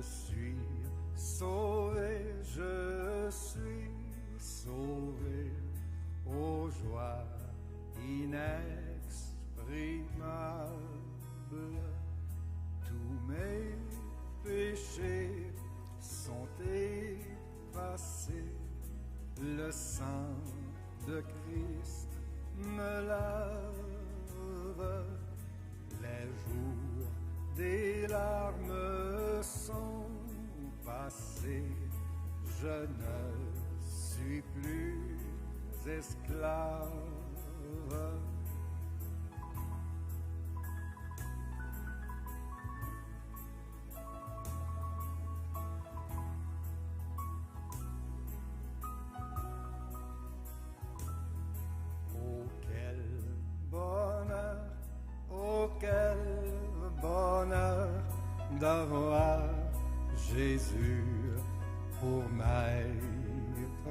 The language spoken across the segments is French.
suis sauvé, je suis sauvé, aux joies inexprimables. Tous mes péchés sont effacés, le sang de Christ me lave, les jours des larmes sont passés, je ne suis plus esclave. D'avoir Jésus pour maître,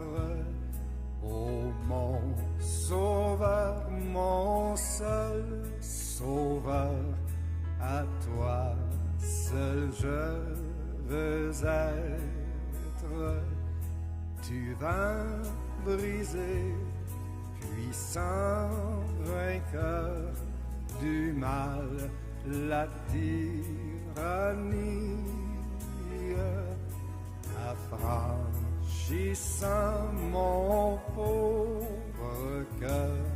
ô mon sauveur, mon seul sauveur, à toi seul je veux être. Tu vins briser, puissant vainqueur du mal, la tyrannie, affranchissant mon pauvre cœur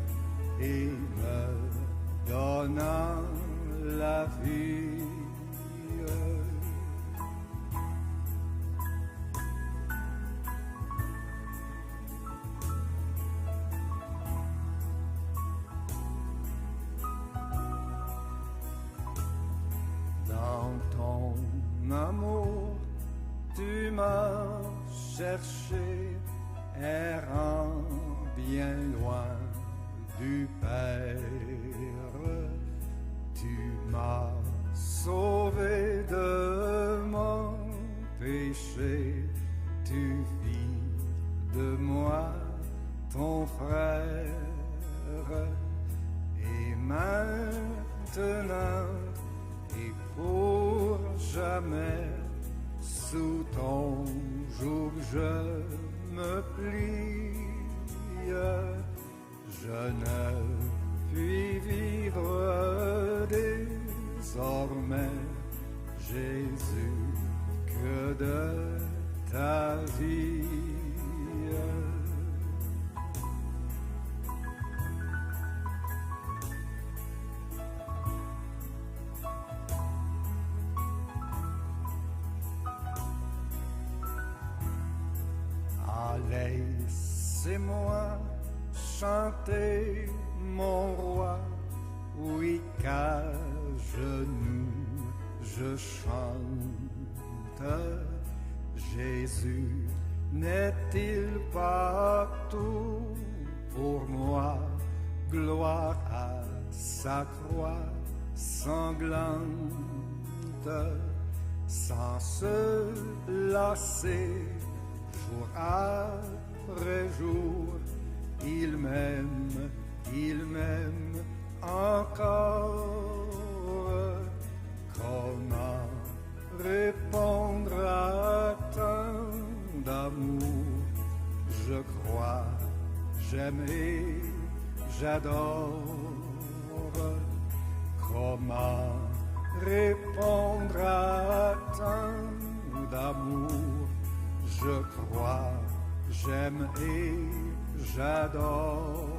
et me donnant la vie. Amour, tu m'as cherché, errant bien loin du Père. Tu m'as sauvé de mon péché, tu fis de moi ton frère. Et maintenant, et pour jamais, sous ton joug je me plie. Je ne puis vivre désormais, Jésus, que de ta vie. Laissez-moi chanter mon roi, oui, qu'à genoux je chante. Jésus n'est-il pas tout pour moi? Gloire à sa croix sanglante, sans se lasser, jour après jour, il m'aime encore. Comment répondre à tant d'amour? Je crois, j'aime et j'adore. Comment répondre à tant d'amour? Je crois, j'aime et j'adore.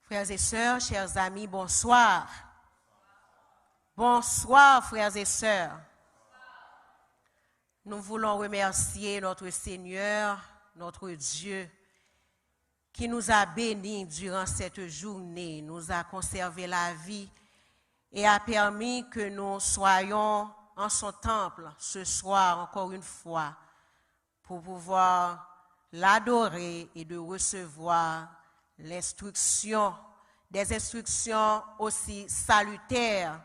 Frères et sœurs, chers amis, bonsoir. Bonsoir, frères et sœurs. Nous voulons remercier notre Seigneur, notre Dieu, qui nous a bénis durant cette journée, nous a conservé la vie et a permis que nous soyons en son temple ce soir encore une fois pour pouvoir l'adorer et de recevoir des instructions aussi salutaires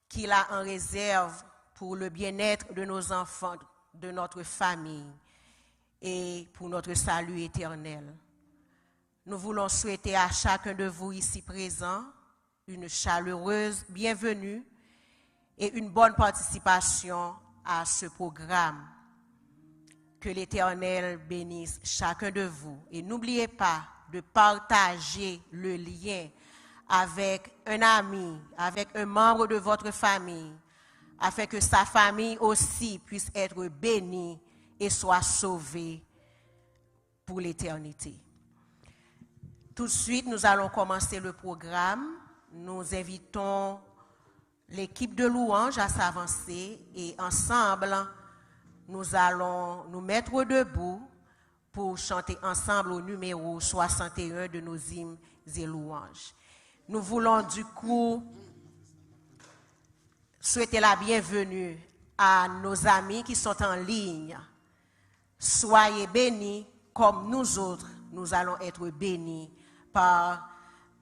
qu'il a en réserve pour le bien-être de nos enfants de notre famille et pour notre salut éternel. Nous voulons souhaiter à chacun de vous ici présent une chaleureuse bienvenue et une bonne participation à ce programme. Que l'Éternel bénisse chacun de vous. Et n'oubliez pas de partager le lien avec un ami, avec un membre de votre famille, afin que sa famille aussi puisse être bénie et soit sauvée pour l'éternité. Tout de suite, nous allons commencer le programme. Nous invitons l'équipe de louanges à s'avancer et ensemble, nous allons nous mettre debout pour chanter ensemble au numéro 61 de nos hymnes et louanges. Nous voulons du coup souhaiter la bienvenue à nos amis qui sont en ligne. Soyez bénis comme nous autres, nous allons être bénis par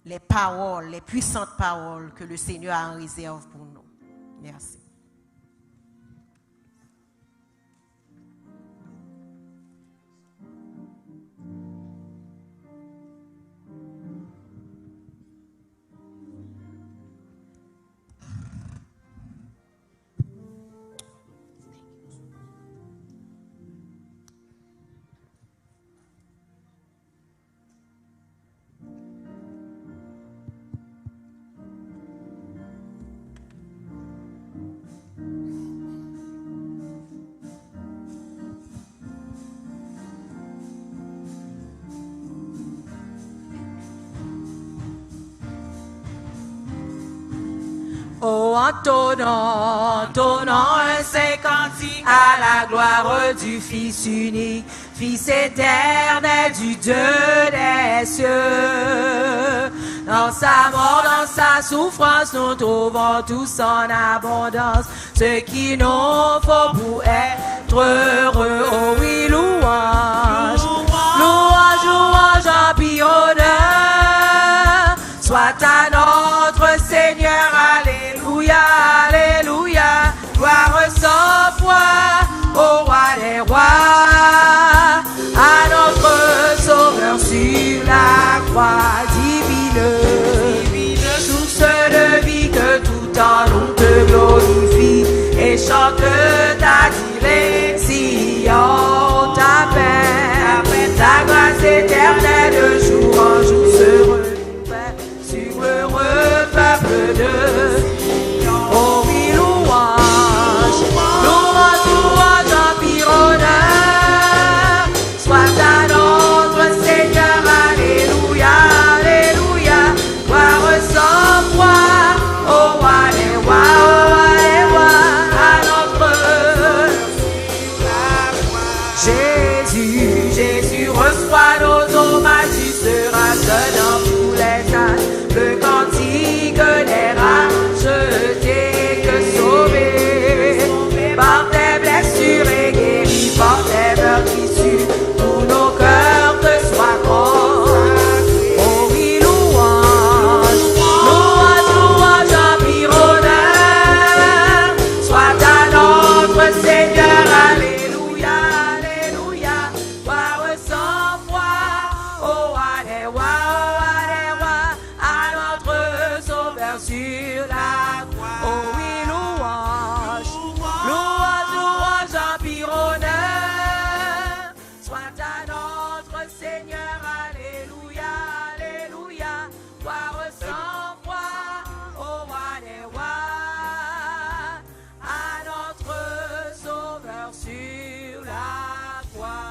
les paroles, les puissantes paroles que le Seigneur a en réserve pour nous. Merci. Oh, entonnant un saint cantique à la gloire du Fils unique, Fils éternel du Dieu des cieux. Dans sa mort, dans sa souffrance, nous trouvons tous en abondance ce qui nous faut pour être heureux. Oh oui, louange, louange, louange, empire, honneur, soit à notre Seigneur, alléluia, alléluia, gloire sans foi, au roi des rois, à notre Sauveur sur la croix divine, source de vie que tout temps nous te glorifie et chante ta direction, ta paix, ta grâce éternelle de jour en jour se renouvelle sur l'heureux peuple de Sion. Oh oui, louange, louange, louange, empire, honneur, soit à notre Seigneur, alléluia, alléluia, gloire sans foi, au roi des rois, au roi des rois, à notre Jésus, Jésus, reçois nos hommages, tu seras seul dans tous les âges, le cantique des rachetés que sauvés, par tes blessures et guéris, par tes meurtrissures, tous nos cœurs te soient consacrés. Oh oui, louange, louange, louange, empire, honneur, soit à notre Seigneur, alléluia, alléluia, gloire sans foi, au roi des rois, à notre Sauveur sur la croix. Oh oui, louange, louange, louange, empire, honneur, soit à notre Seigneur, alléluia, alléluia, gloire sans foi, au roi des rois, à notre Sauveur sur la croix.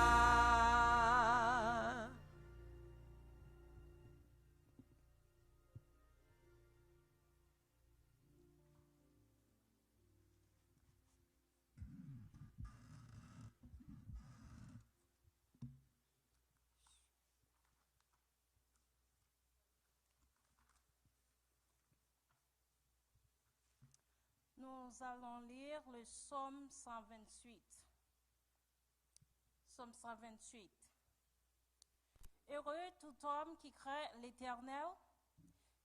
Nous allons lire le psaume 128. Psaume 128. Heureux tout homme qui craint l'Éternel,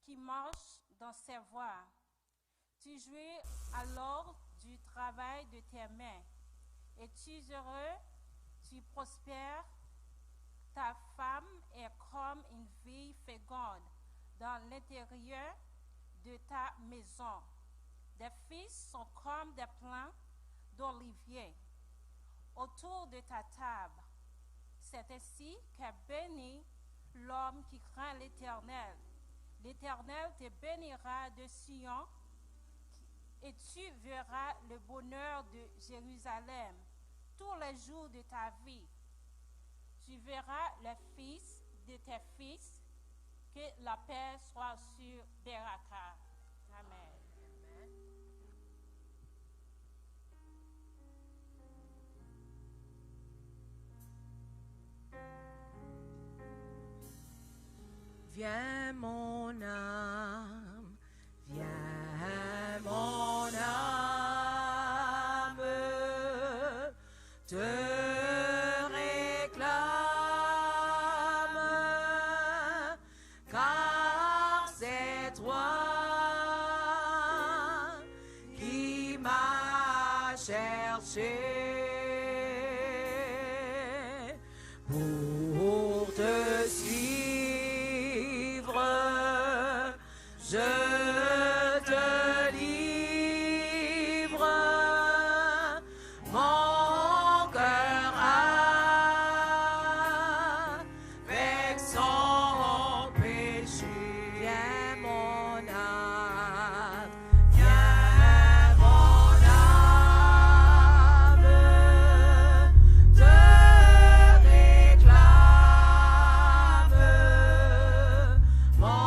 qui marche dans ses voies. Tu jouis alors du travail de tes mains. Es-tu heureux? Tu prospères? Ta femme est comme une vigne féconde dans l'intérieur de ta maison. Des fils sont comme des plants d'olivier autour de ta table. C'est ainsi qu'est béni l'homme qui craint l'Éternel. L'Éternel te bénira de Sion et tu verras le bonheur de Jérusalem tous les jours de ta vie. Tu verras les fils de tes fils. Que la paix soit sur Beraka. Amen. Viens mon âme, viens mon âme, te réclame, car c'est toi qui m'as cherché pour te suivre. Je te livre mon cœur avec son péché. Viens mon âme, viens mon âme, te réclame mon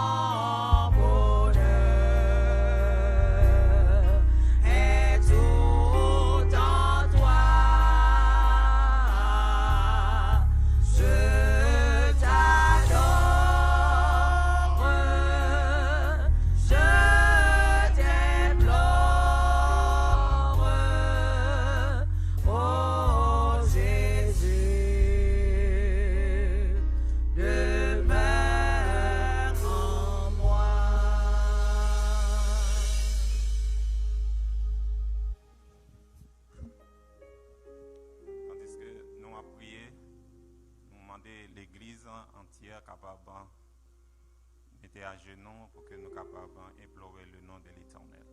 l'Église entière capable de mettre à genoux pour que nous capables d'implorer le nom de l'Éternel.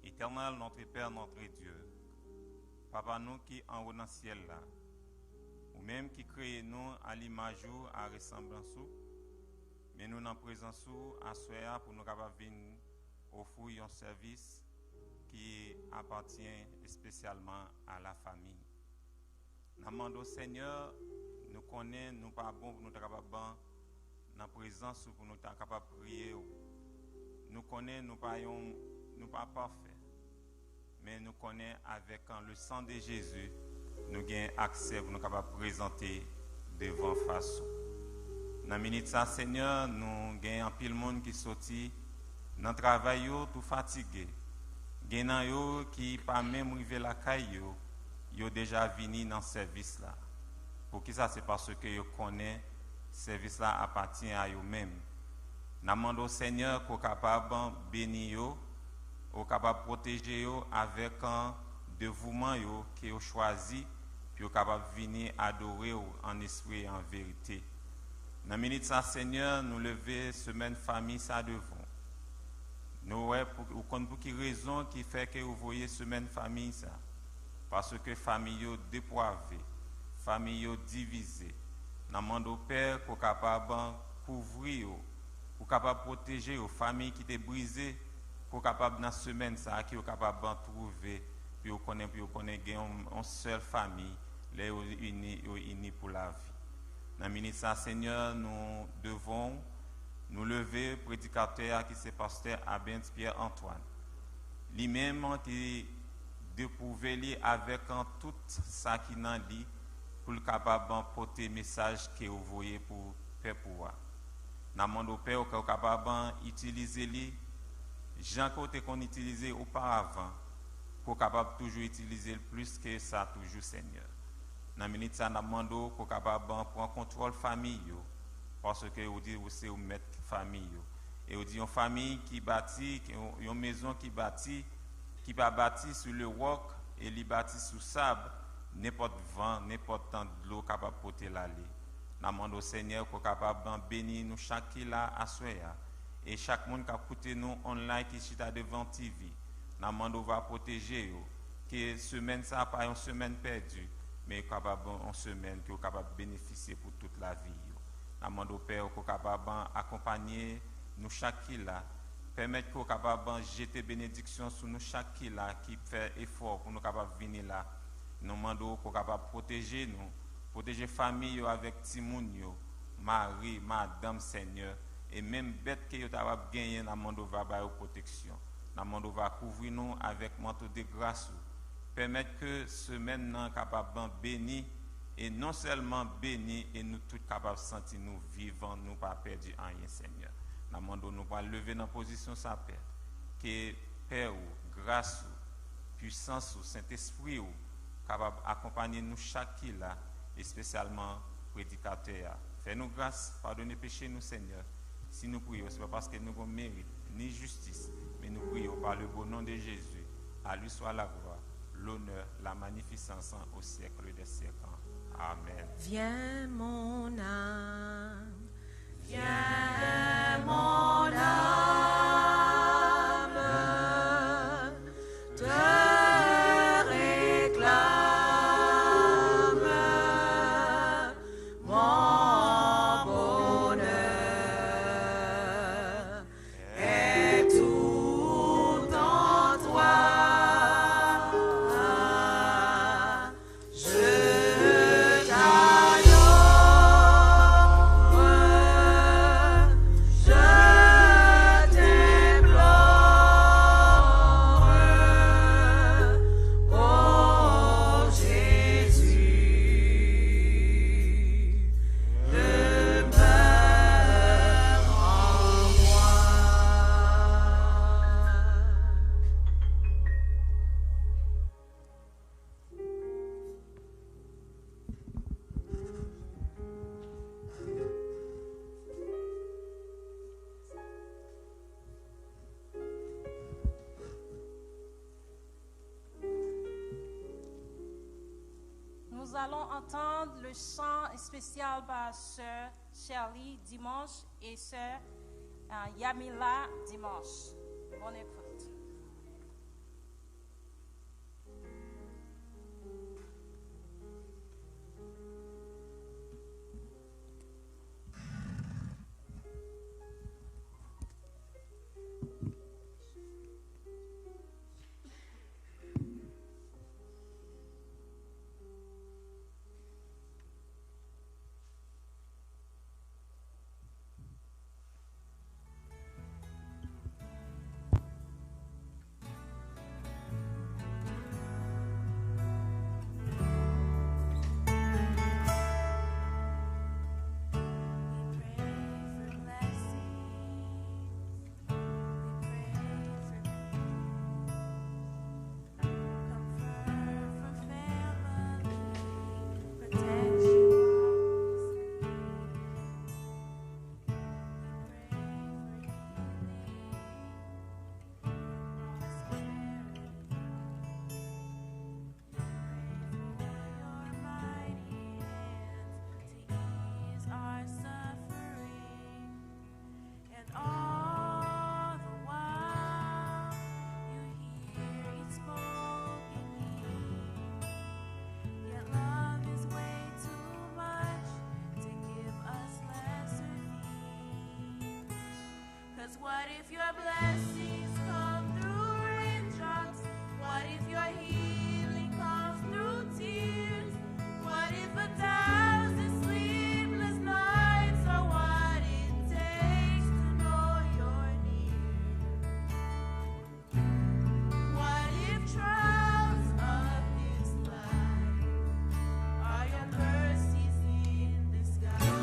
Éternel, notre Père, notre Dieu, Papa, nous qui en haut dans le ciel là, ou même qui crée nous à l'image ou à ressemblance, mais nous en présence à soi pour nous capables venir offrir un service qui appartient spécialement à la famille. Nous demandons au Seigneur, nous connaissons, nous pas bon pour nous être capables dans la présence pour nous être capables de prier. Nous connaissons, nous pas parfaits, mais nous connaissons avec le sang de Jésus, nous avons accès pour nous capables de présenter devant face. Dans la minute ça, Seigneur, nous avons un pile monde qui sorti dans le travail tout fatigué. Nous avons qui pas même arrivé la caille. Yo déjà venu dans ce service là. Pour qui ça? C'est parce que yo connaît ce service là appartient à eux-mêmes. Nous demandons au Seigneur qu'on capable bénir yo, qu'on capable protéger yo avec un dévouement yo qui yo choisi, puis yo capable venir adorer en esprit et en vérité. Dans minute ça, Seigneur, nous lever semaine famille ça devant. Nous pour qui raison qui fait que vous voyez semaine famille ça? Parce que famille yo dépoivée, famille yo divisée. Nous demandons au Père pour capable couvrir, pour capable protéger aux familles qui étaient brisées, pour capable dans semaine ça qui capable trouver, puis on connaît une seule famille, les unis pour la vie. Dans minute ça, Seigneur, nous devons nous lever prédicateur qui c'est pasteur Abens Pierre Antoine. Lui-même qui de pouvoir lire avec tout ça qui n'en dit pour le capable de porter message que vous voyez pour faire pouvoir. Nous demandons au Père qu'on capable d'utiliser les gens qu'on utilisait auparavant, qu'on capable toujours utiliser plus que ça toujours Seigneur. Dans minute ça nous demandons qu'on capable prendre contrôle famille parce que vous dit aussi vous mettre famille et vous dit une famille qui bâtit une maison qui bâtit qui va bâtir sur le roc, et li bâti sous sable, n'importe vent, n'importe temps de l'eau capable de porter l'aller. Nous demandons au Seigneur qu'on capable de bénir nous chaque qui là à soya et chaque monde qui a écouté nous online qui est devant TV. Nous demandons va protéger yo, que semaine ça pas une semaine perdue, mais capable une semaine qui est capable de bénéficier pour toute la vie. Nous demandons au Père qu'on capable accompagner nous chaque qui là, permettre qu'on capable jeter bénédiction sur nous chaque qui là qui fait effort pour nous capable venir là. Nous demandons qu'on capable protéger nous, protéger famille avec timoun yo, mari, madame, Seigneur, et même bête que yo capable gagner, nous demandons va ba protection. Nous demandons va couvrir nous avec manteau de grâce, permettre que semaine nan capable béni et non seulement béni et nous tous capables sentir nous vivants, nous pas perdu rien, Seigneur. Nous demandons nous pas lever dans position sa Père, que Père ou grâce ou puissance ou Saint-Esprit ou capable d'accompagner nous chaque qui là, et spécialement prédicateur. Fais-nous grâce, pardonnez péché nous, Seigneur. Si nous prions, ce n'est pas parce que nous avons mérite ni justice, mais nous prions par le beau nom de Jésus. À lui soit la gloire, l'honneur, la magnificence au siècle des siècles. Amen. Viens mon âme, viens mon âme, te réclame, mon bonheur est tout en toi. Nous allons entendre le chant spécial par Sœur Shirley dimanche et Sœur Yamila dimanche. Bonne écoute. What if your blessings come through raindrops? What if your healing comes through tears? What if 1,000 sleepless nights are what it takes to know you're near? What if trials of this life are your mercies in disguise?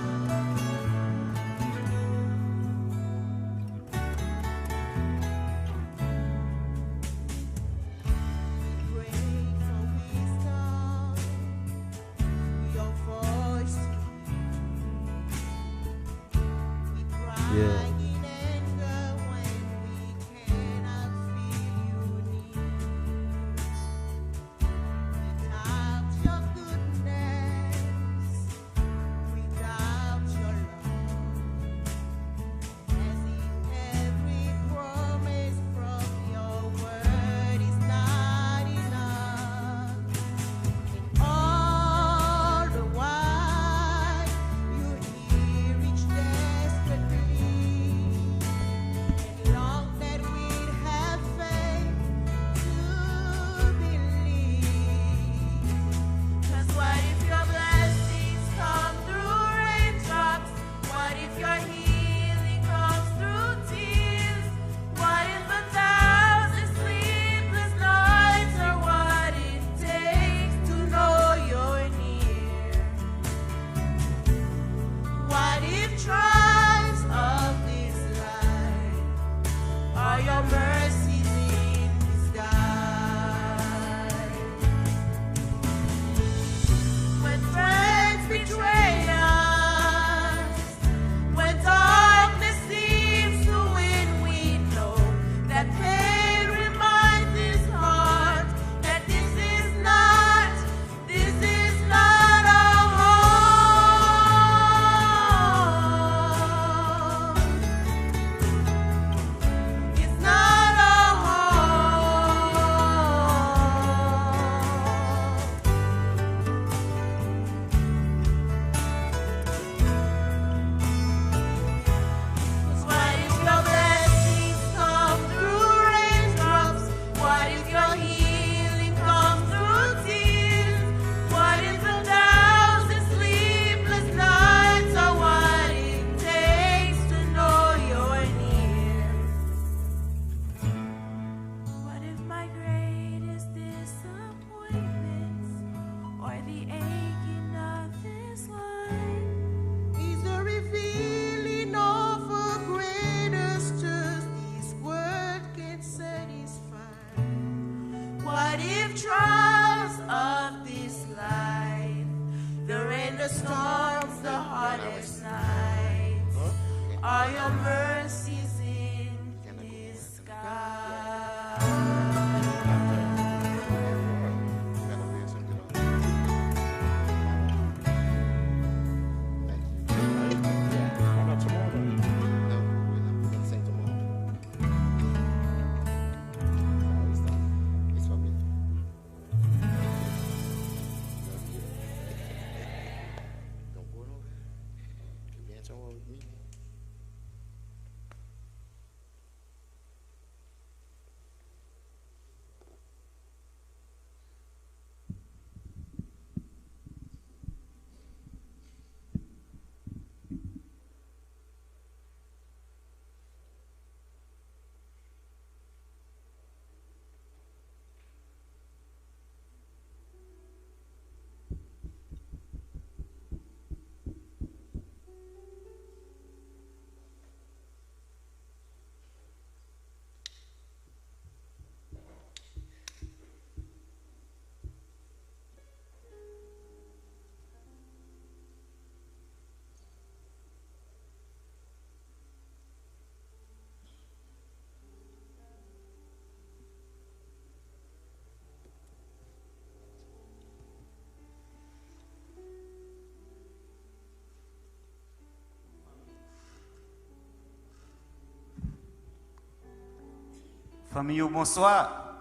Famille, bonsoir.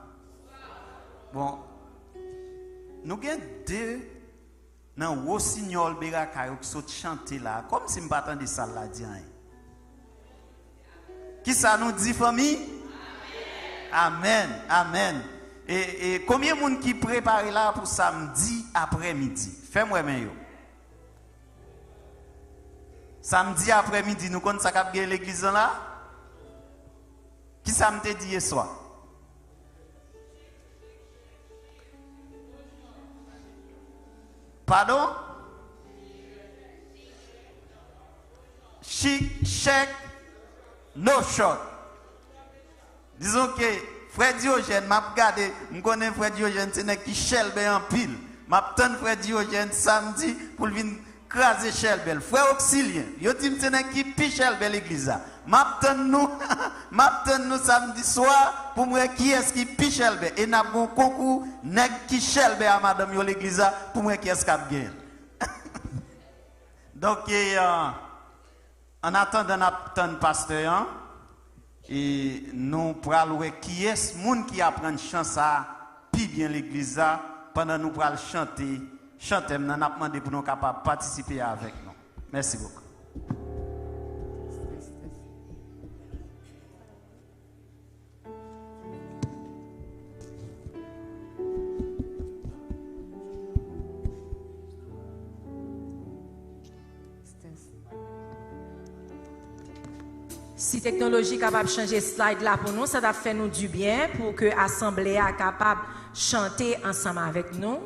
Bon, nous avons deux dans le Rossignol Berakayo qui sont chantés là, comme si je m'attendais ça là. Qui ça nous dit, famille? Amen. Amen. Et combien de monde qui prépare là pour samedi après-midi? Fais-moi bien. Samedi après-midi, nous connaissons ça qu'a l'église là? Qui ça me dit hier soir? Pardon? Chic, chèque, no shot. Disons que frère Diogène m'a regardé, je connais frère Diogène, c'est qui Shelbe en pile. M'attend frère Diogène samedi pour venir craser Shelbe. Frère Auxilien, yo dit c'est qui pi Shelbe l'église. M'attend nous samedi soir pour moi qui est-ce qui pi Shelbe et n'a bon concours nèg qui Shelbe à madame yo l'église pour moi qui est-ce qui a gagné. Donc en attendant n'attend pasteur et nous pourrons voir qui est ce monde qui apprend chant ça puis bien l'église pendant nous pourrons chanter nous avons demandé pour nous capables participer avec nous. Merci beaucoup. Si technologie capable de changer slide là pour nous, ça va faire nous du bien pour que l'assemblée soit capable de chanter ensemble avec nous.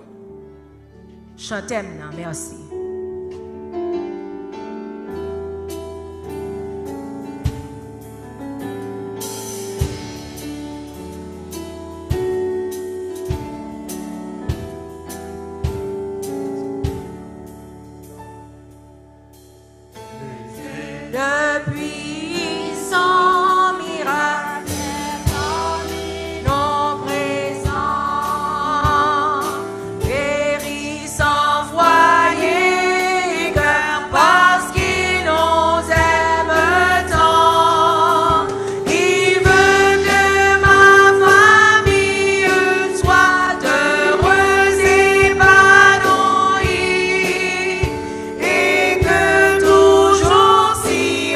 Chantez maintenant, merci. Depuis son miracle, non présent, guéri sans foyer, cœur parce qu'il nous aime tant. Il veut que ma famille soit heureuse et épanouie et que toujours s'y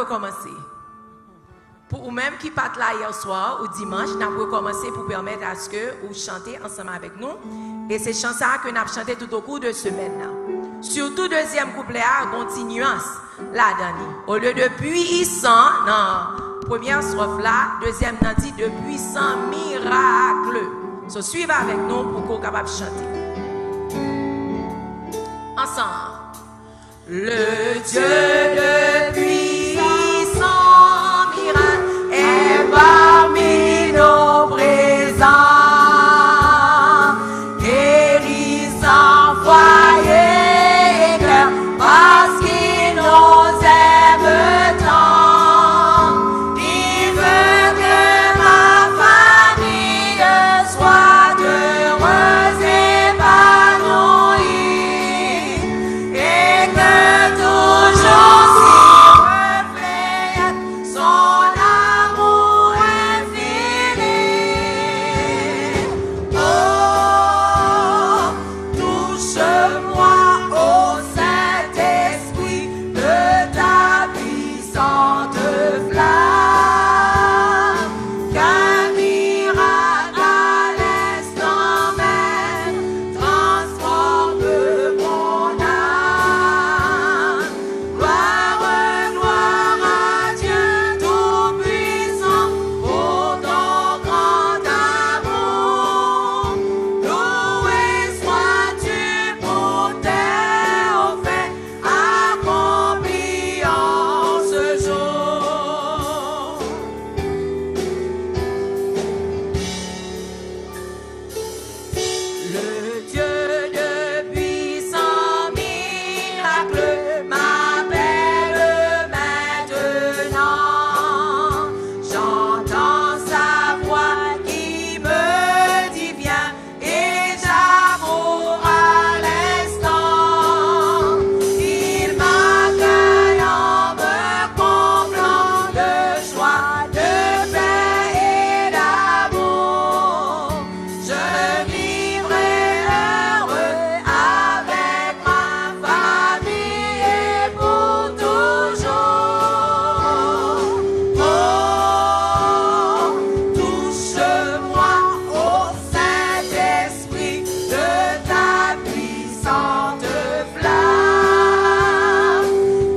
recommencer. Pour vous-même qui partent là hier soir ou dimanche, nous avons recommencé pour permettre à ce que vous chantez ensemble avec nous. Et c'est chanson que nous avons chanté tout au cours de semaine. Là. Surtout deuxième couplet à continuance là-dedans. Au lieu de puissant, dans première strophe là, deuxième n'a dit de puissant miracle. So, suivez avec nous pour qu'on soit capable de chanter. Ensemble. Le Dieu de puissant miracle est parmi nos présents, guérissant foyer et cœur, parce qu'il nous aime tant. Il veut que ma famille soit heureuse et épanouie, et que toujours s'y reflète son amour infini. Oh, touche-moi, ô Saint-Esprit, de ta puissante flamme, qu'un miracle à l'instant même transforme mon âme. Gloire, gloire à Dieu Tout-Puissant pour ton grand amour. Loué sois-tu pour tes faits accomplis en ce jour. Le Dieu de puissant miracle m'appelle maintenant. J'entends sa voix qui me dit viens et j'avoue à l'instant. Il m'accueille en me comblant de joie, de paix et d'amour. Je vivrai heureux avec ma famille et pour toujours. Oh, touche-moi, ô Saint-Esprit, de ta puissante flamme,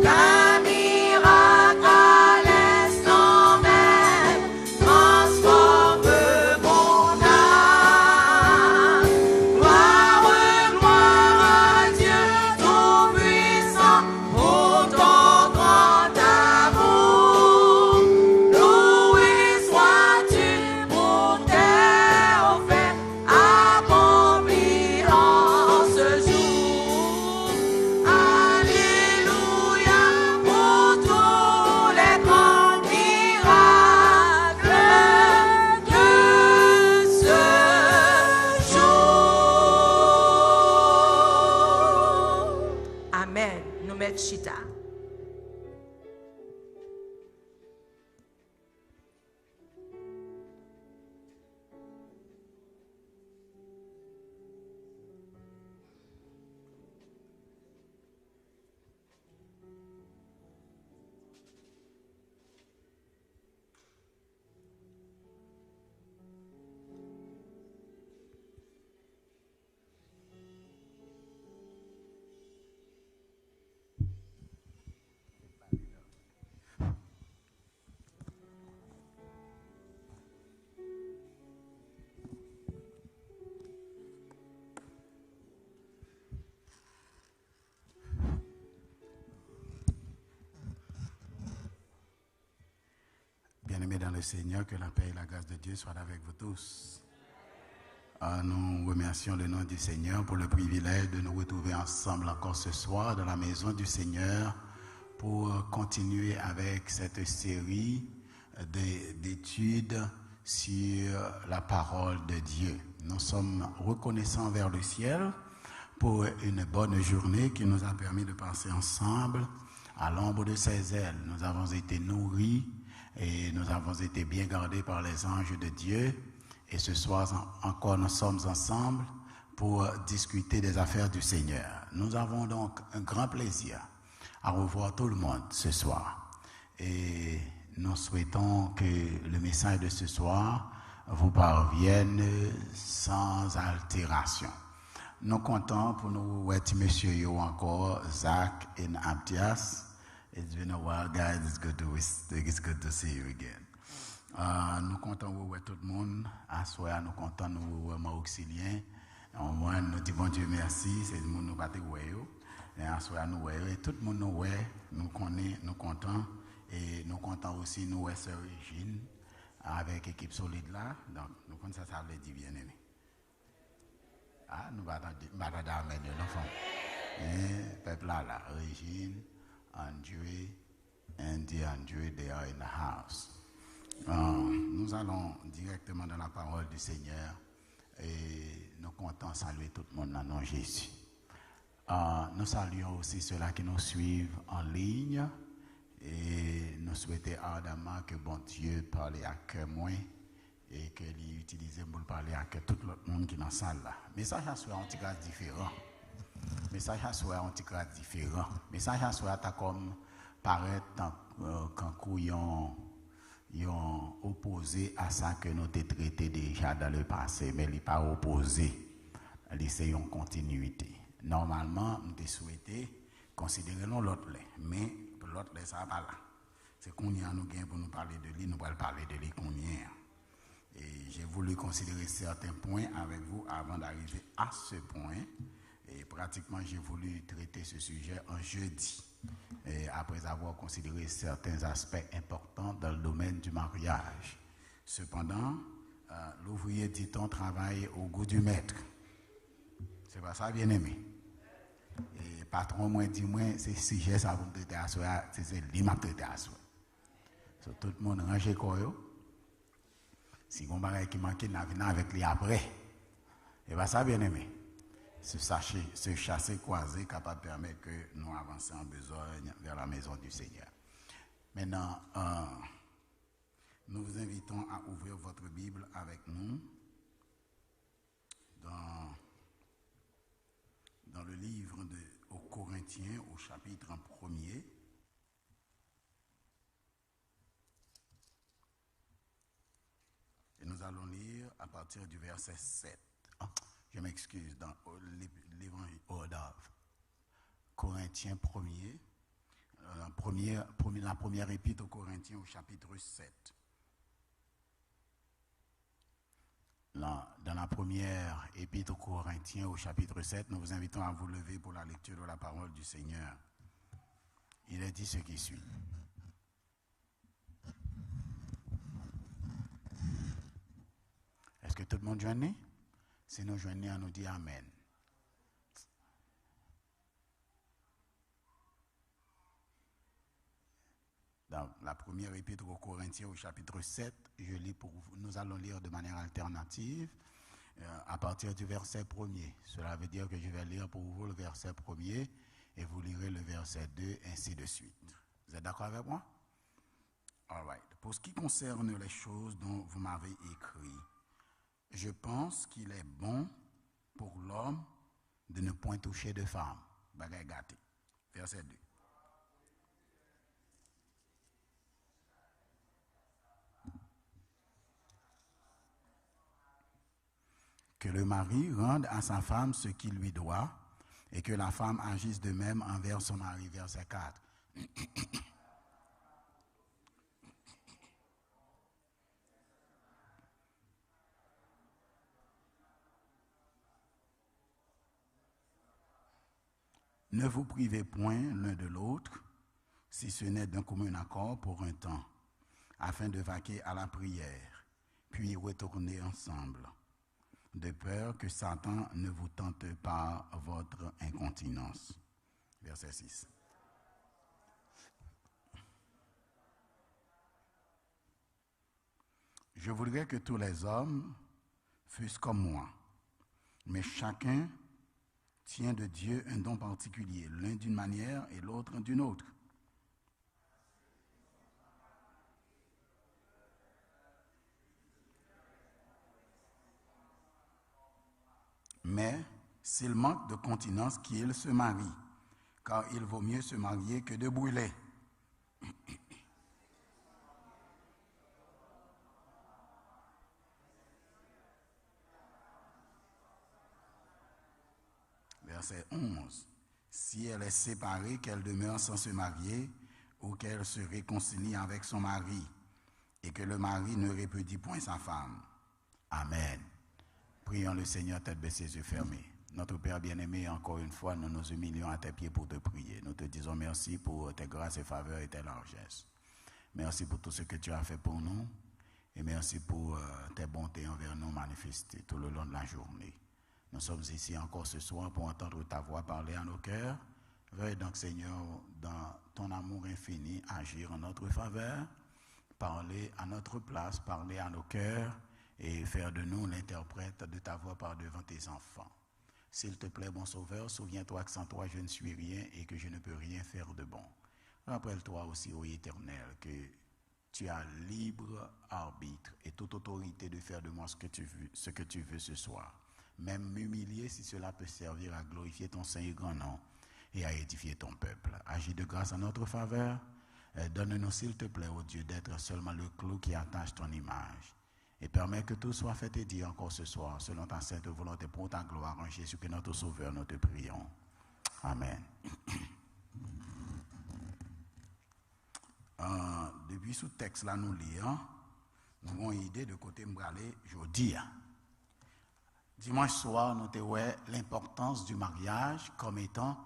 qu'un miracle à l'instant même transforme mon âme. Gloire, gloire à Dieu Tout-Puissant pour ton grand amour. Loué sois-tu pour tes faits accomplis en ce jour. Alléluia pour tous les grands miracles de ce jour. Amen. Nous mettons chita. Bien-aimés dans le Seigneur, que la paix et la grâce de Dieu soient avec vous tous. Nous remercions le nom du Seigneur pour le privilège de nous retrouver ensemble encore ce soir dans la maison du Seigneur pour continuer avec cette série d'études sur la parole de Dieu. Nous sommes reconnaissants vers le ciel pour une bonne journée qui nous a permis de passer ensemble à l'ombre de ses ailes. Nous avons été nourris et nous avons été bien gardés par les anges de Dieu. Et ce soir encore, nous sommes ensemble pour discuter des affaires du Seigneur. Nous avons donc un grand plaisir à revoir tout le monde ce soir. Et nous souhaitons que le message de ce soir vous parvienne sans altération. Nous comptons pour nous être monsieur yo encore, Zach et Abdias. It's been a while, guys. It's good to see you again. Nous comptons voir tout le monde. À soir, nous comptons nous voir auxilien. Au moins, nous disons bon Dieu merci. C'est le monde nous pas voir. Et à soir, nous voir. Et tout le monde nous voir. Nous connaissons, nous comptons. Et nous comptons aussi nous voir sœur Régine avec l'équipe solide là. Donc, nous comptons ça veut dire bien aimé. Ah, nous battons d'amener l'enfant. Et peuple là, Régine, Andrew, Andy, Andrew, they are in the house. Nous allons directement dans la parole du Seigneur et nous comptons saluer tout le monde dans le nom de Jésus. Nous saluons aussi ceux-là qui nous suivent en ligne et nous souhaitons ardemment que bon Dieu parle à cœur moins et qu'il utilise pour parler à cœur tout le monde qui est dans la salle là. Message à soi un petit grade différent. Message à soi un petit grade différent. Message à soi t'as comme paraître quand couillon ont opposé à ça que nous avons traité déjà dans le passé, mais il n'est pas opposé. C'est une continuité. Normalement, nous avons souhaité considérer l'autre lait, mais l'autre lait, ça va pas là. C'est qu'on y a nous gain pour nous parler de lui, nous allons parler de lui qu'on y a. Et j'ai voulu considérer certains points avec vous avant d'arriver à ce point. Et pratiquement, j'ai voulu traiter ce sujet en jeudi. Et après avoir considéré certains aspects importants dans le domaine du mariage. Cependant, l'ouvrier, dit-on, travaille au goût du maître. C'est pas ça, bien aimé. Et patron, moi, dis-moi, c'est sujet, ça vous traiter à soi, c'est lui m'a traité à soi. So, tout le monde range quoi, si vous avez qui manque, n'a venir avec lui après. Et pas ça, bien aimé. Se chasser, croiser, capable de permettre que nous avancions en besogne vers la maison du Seigneur. Maintenant, nous vous invitons à ouvrir votre Bible avec nous dans le livre aux Corinthiens, au chapitre 1er. Et nous allons lire à partir du verset 7. Je m'excuse, dans l'évangile Corinthiens 1er, la première épître aux Corinthiens au chapitre 7. Dans la première épître aux Corinthiens au chapitre 7, nous vous invitons à vous lever pour la lecture de la parole du Seigneur. Il est dit ce qui suit. Est-ce que tout le monde joigne? Si nous joignons, on nous dit Amen. Dans la première épître aux Corinthiens au chapitre 7, nous allons lire de manière alternative à partir du verset 1er. Cela veut dire que je vais lire pour vous le verset 1er et vous lirez le verset 2, ainsi de suite. Vous êtes d'accord avec moi? All right. Pour ce qui concerne les choses dont vous m'avez écrit, je pense qu'il est bon pour l'homme de ne point toucher de femme. Bagay gâté. Verset 2. Que le mari rende à sa femme ce qu'il lui doit et que la femme agisse de même envers son mari. Verset 4. Ne vous privez point l'un de l'autre, si ce n'est d'un commun accord pour un temps, afin de vaquer à la prière, puis retourner ensemble, de peur que Satan ne vous tente par votre incontinence. Verset 6. Je voudrais que tous les hommes fussent comme moi, mais chacun tient de Dieu un don particulier, l'un d'une manière et l'autre d'une autre. Mais s'il manque de continence, qu'il se marie, car il vaut mieux se marier que de brûler. verset 11. Si elle est séparée, qu'elle demeure sans se marier, ou qu'elle se réconcilie avec son mari, et que le mari ne répudie point sa femme. Amen. Prions le Seigneur, tête baissée, yeux fermés. Notre Père bien-aimé, encore une fois, nous nous humilions à tes pieds pour te prier. Nous te disons merci pour tes grâces et faveurs et tes largesses. Merci pour tout ce que tu as fait pour nous, et merci pour tes bontés envers nous manifestées tout le long de la journée. Nous sommes ici encore ce soir pour entendre ta voix parler à nos cœurs. Veuille donc, Seigneur, dans ton amour infini, agir en notre faveur, parler à notre place, parler à nos cœurs et faire de nous l'interprète de ta voix par devant tes enfants. S'il te plaît, bon Sauveur, souviens-toi que sans toi je ne suis rien et que je ne peux rien faire de bon. Rappelle-toi aussi, ô Éternel, que tu as libre arbitre et toute autorité de faire de moi ce que tu veux ce soir. Même m'humilier si cela peut servir à glorifier ton saint et grand nom et à édifier ton peuple. Agis de grâce en notre faveur. Donne-nous, s'il te plaît, ô Dieu, d'être seulement le clou qui attache ton image. Et permets que tout soit fait et dit encore ce soir, selon ta sainte volonté, pour ta gloire, en Jésus, que notre Sauveur, nous te prions. Amen. Depuis ce texte-là, nous lisons, nous avons une idée de côté m'braler jeudi. Dimanche soir, nous avons l'importance du mariage comme étant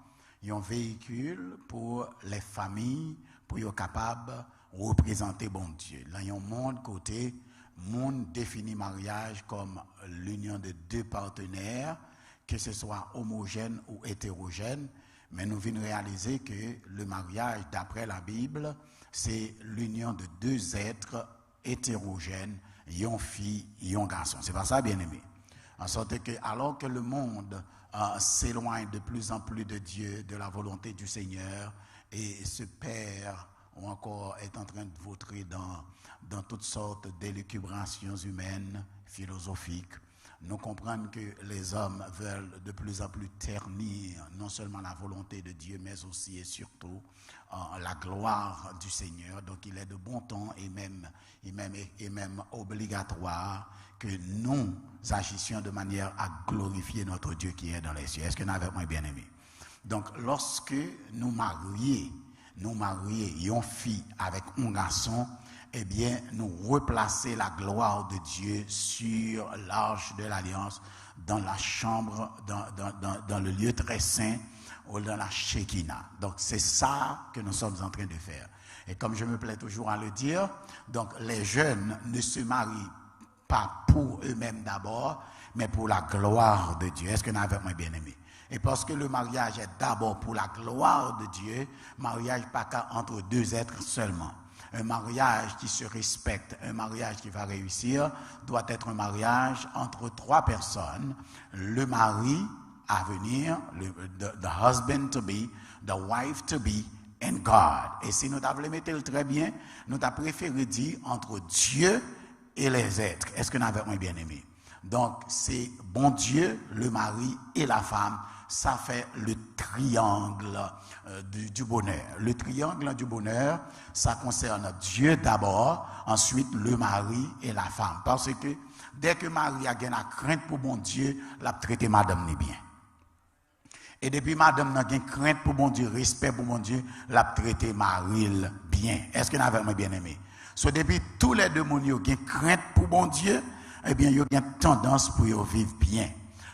un véhicule pour les familles, pour être capable de représenter bon Dieu. Là, il y a un monde côté, monde définit mariage comme l'union de deux partenaires, que ce soit homogène ou hétérogène, mais nous venons réaliser que le mariage, d'après la Bible, c'est l'union de deux êtres hétérogènes, une fille et un garçon. C'est pas ça, bien-aimé. En sorte que, alors que le monde s'éloigne de plus en plus de Dieu, de la volonté du Seigneur, et se perd ou encore est en train de vautrer dans toutes sortes d'élucubrations humaines, philosophiques, nous comprenons que les hommes veulent de plus en plus ternir non seulement la volonté de Dieu, mais aussi et surtout la gloire du Seigneur. Donc il est de bon ton et même obligatoire que nous agissions de manière à glorifier notre Dieu qui est dans les cieux. Est-ce que nous avons moi bien aimé? Donc lorsque nous marions une fille avec un garçon, eh bien, nous replacer la gloire de Dieu sur l'arche de l'Alliance, dans la chambre, dans le lieu très saint, ou dans la Shekinah. Donc, c'est ça que nous sommes en train de faire. Et comme je me plais toujours à le dire, donc, les jeunes ne se marient pas pour eux-mêmes d'abord, mais pour la gloire de Dieu. Est-ce que nous avons bien aimé? Et parce que le mariage est d'abord pour la gloire de Dieu, mariage pas qu'entre deux êtres seulement. Un mariage qui se respecte, un mariage qui va réussir, doit être un mariage entre trois personnes. Le mari à venir, the husband to be, the wife to be, and God. Et si nous avons mettre très bien, nous avons préféré dire entre Dieu et les êtres. Est-ce que nous avons bien aimé? Donc, c'est bon Dieu, le mari et la femme. Ça fait le triangle du bonheur. Le triangle du bonheur, ça concerne Dieu d'abord, ensuite le mari et la femme. Parce que dès que Marie a gagné la crainte pour bon Dieu, l'a traité madame ni bien. Et depuis madame a gagné crainte pour bon Dieu, respect pour bon Dieu, l'a traité Marie bien. Est-ce que nous avons bien aimé? So depuis tous les deux monde ont gagné crainte pour bon Dieu, eh bien ils ont une tendance pour vivre bien.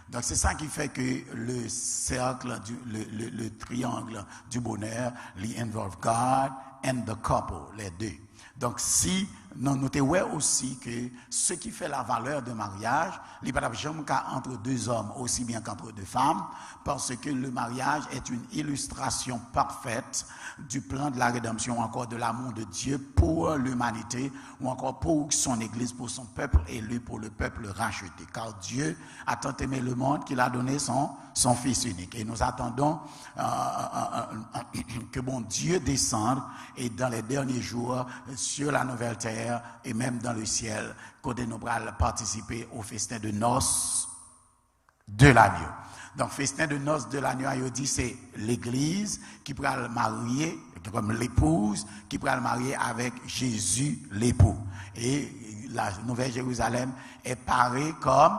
Donc c'est ça qui fait que le cercle, le triangle du bonheur, il involve God and the couple, les deux. Donc si nous notons aussi que ce qui fait la valeur de mariage, il n'y a pas jamais entre deux hommes aussi bien qu'entre deux femmes, parce que le mariage est une illustration parfaite du plan de la rédemption, encore de l'amour de Dieu pour l'humanité, ou encore pour son Église, pour son peuple élu, pour le peuple racheté. Car Dieu a tant aimé le monde qu'il a donné son Fils unique. Et nous attendons que bon Dieu descende et dans les derniers jours sur la nouvelle terre et même dans le ciel, côté nous allons participer au festin de noces de l'agneau. Donc, festin de noces de l'agneau, il dit, c'est l'Église qui pourra le marier, comme l'épouse, qui pourra le marier avec Jésus, l'époux. Et la Nouvelle Jérusalem est parée comme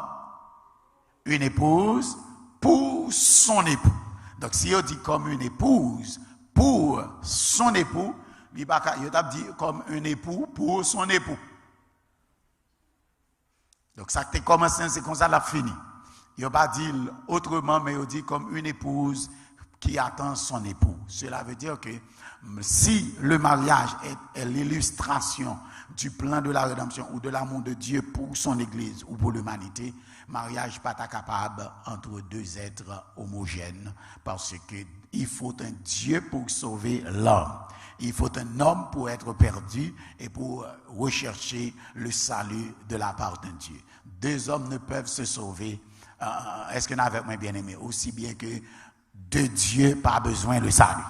une épouse pour son époux. Donc, si on dit comme une épouse pour son époux, il n'y a pas dit comme un époux pour son époux. Donc, ça qui commencé, c'est comme ça, la fini. Il n'y a pas dit autrement, mais il dit comme une épouse qui attend son époux. Cela veut dire que si le mariage est l'illustration du plan de la rédemption ou de l'amour de Dieu pour son Église ou pour l'humanité, mariage n'est pas capable entre deux êtres homogènes parce qu'il faut un Dieu pour sauver l'homme. Il faut un homme pour être perdu et pour rechercher le salut de la part d'un Dieu. Deux hommes ne peuvent se sauver. Est-ce que nous avons bien aimé? Aussi bien que de Dieu, pas besoin de salut.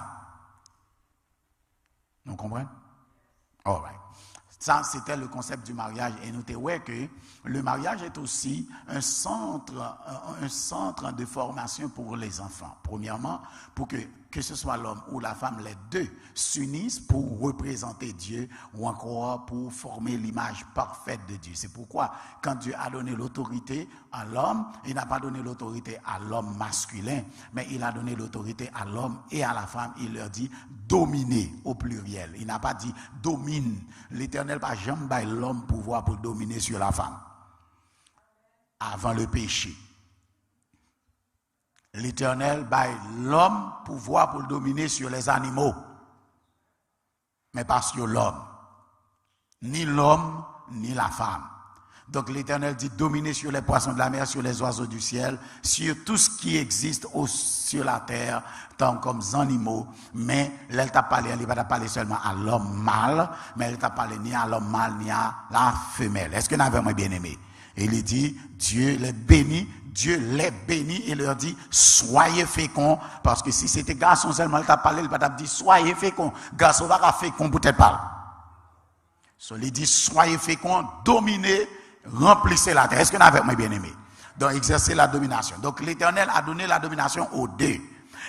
Vous comprenez? All right. Ça, c'était le concept du mariage. Et notez que le mariage est aussi un centre de formation pour les enfants. Premièrement, pour que ce soit l'homme ou la femme, les deux s'unissent pour représenter Dieu ou encore pour former l'image parfaite de Dieu. C'est pourquoi, quand Dieu a donné l'autorité à l'homme, il n'a pas donné l'autorité à l'homme masculin, mais il a donné l'autorité à l'homme et à la femme. Il leur dit dominer au pluriel. Il n'a pas dit domine. L'Éternel n'a jamais donné l'homme pouvoir pour dominer sur la femme. Avant le péché. L'Éternel baille l'homme pouvoir pour dominer sur les animaux, mais pas sur l'homme. Ni l'homme, ni la femme. Donc l'Éternel dit dominer sur les poissons de la mer, sur les oiseaux du ciel, sur tout ce qui existe sur la terre, tant comme animaux. Mais elle t'a parlé, elle ne va pas parler seulement à l'homme mâle, mais elle t'a parlé ni à l'homme mâle, ni à la femelle. Est-ce que nous avons bien aimé? Et il dit, Dieu les bénit. Dieu les bénit et leur dit soyez féconds, parce que si c'était garçon seulement, il t'a parlé, il t'a dit soyez féconds. Garçon va pas fécond peut-être pas. Il dit soyez féconds, dominez, remplissez la terre. Est-ce que nous avons bien aimé? Donc exercer la domination. Donc l'Éternel a donné la domination aux deux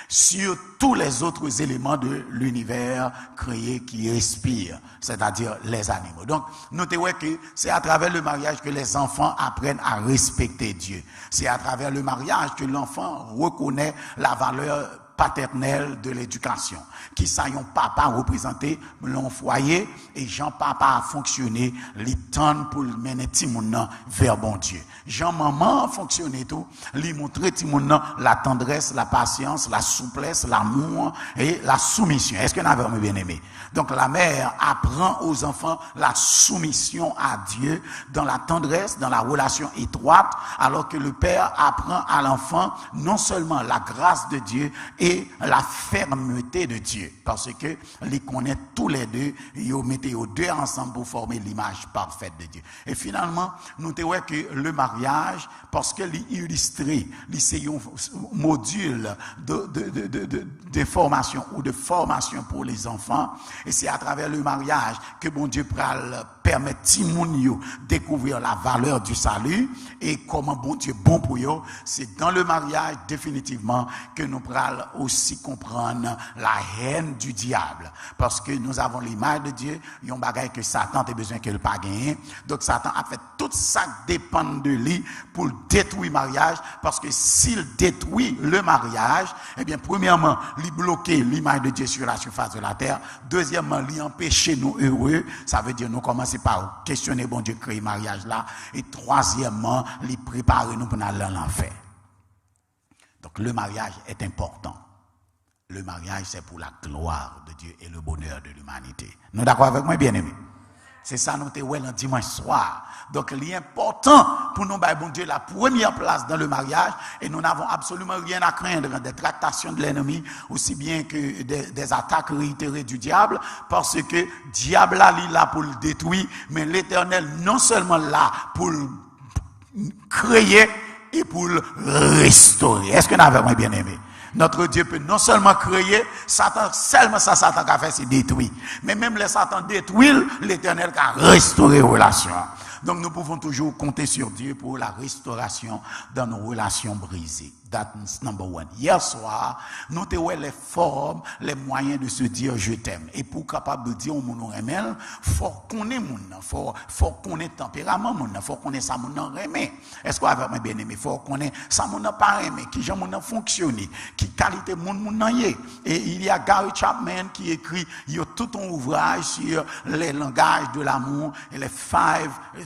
sur tous les autres éléments de l'univers créé qui respirent, c'est-à-dire les animaux. Donc, notez que c'est à travers le mariage que les enfants apprennent à respecter Dieu. C'est à travers le mariage que l'enfant reconnaît la valeur paternelle de l'éducation. Qui saillons papa représenter l'on foyer et Jean papa a fonctionné les temps pour mener Timoun vers bon Dieu. Jean maman a fonctionné tout, lui montrer Timoun la tendresse, la patience, la souplesse, l'amour et la soumission. Est-ce que nous avons bien aimé? Donc la mère apprend aux enfants la soumission à Dieu dans la tendresse, dans la relation étroite, alors que le père apprend à l'enfant non seulement la grâce de Dieu et la fermeté de Dieu, parce que les connaît tous les deux, ils mettent les deux ensemble pour former l'image parfaite de Dieu. Et finalement, nous te voyons que le mariage, parce que l'illustré, c'est un module de formation ou de formation pour les enfants, et c'est à travers le mariage que bon Dieu permet Timounio découvrir la valeur du salut et comment bon Dieu bon pour eux. C'est dans le mariage définitivement que nous pourrons aussi comprendre la haine du diable, parce que nous avons l'image de Dieu, il y a un bagage que Satan a besoin qu'elle pas gagner. Donc Satan a fait tout ça dépend de lui pour détruire le mariage, parce que s'il détruit le mariage, eh bien premièrement, il bloque l'image de Dieu sur la surface de la terre. Deuxièmement, il empêche nous heureux, ça veut dire nous commencer par questionner bon Dieu créer mariage là, et troisièmement, il prépare nous pour aller en enfer. Donc le mariage est important. Le mariage, c'est pour la gloire de Dieu et le bonheur de l'humanité. Nous d'accord avec moi, bien-aimés? C'est ça, nous te voyons le dimanche soir. Donc, il est important pour nous, bon Dieu, la première place dans le mariage, et nous n'avons absolument rien à craindre des tractations de l'ennemi, aussi bien que des attaques réitérées du diable, parce que diable là, il est là pour le détruire, mais l'Éternel non seulement là pour le créer et pour le restaurer. Est-ce que nous avons bien aimé? Notre Dieu peut non seulement créer, Satan, seulement ça, Satan a fait, c'est détruire. Mais même les Satan détruit, l'Éternel a restauré les relations. Donc nous pouvons toujours compter sur Dieu pour la restauration dans nos relations brisées. That's number one. Hier soir, nous avons les formes, les moyens de se dire je t'aime. Et pour capable de dire au monde remel, faut qu'on ait moun, faut qu'on ait tempérament moun, faut qu'on ait ça moun remé. Est-ce qu'on va bien aimé? Faut qu'on ait ça moun pas remé, qui j'en moun fonctionner, qui qualité moun yé. Et il y a Gary Chapman qui écrit tout un ouvrage sur les langages de l'amour et les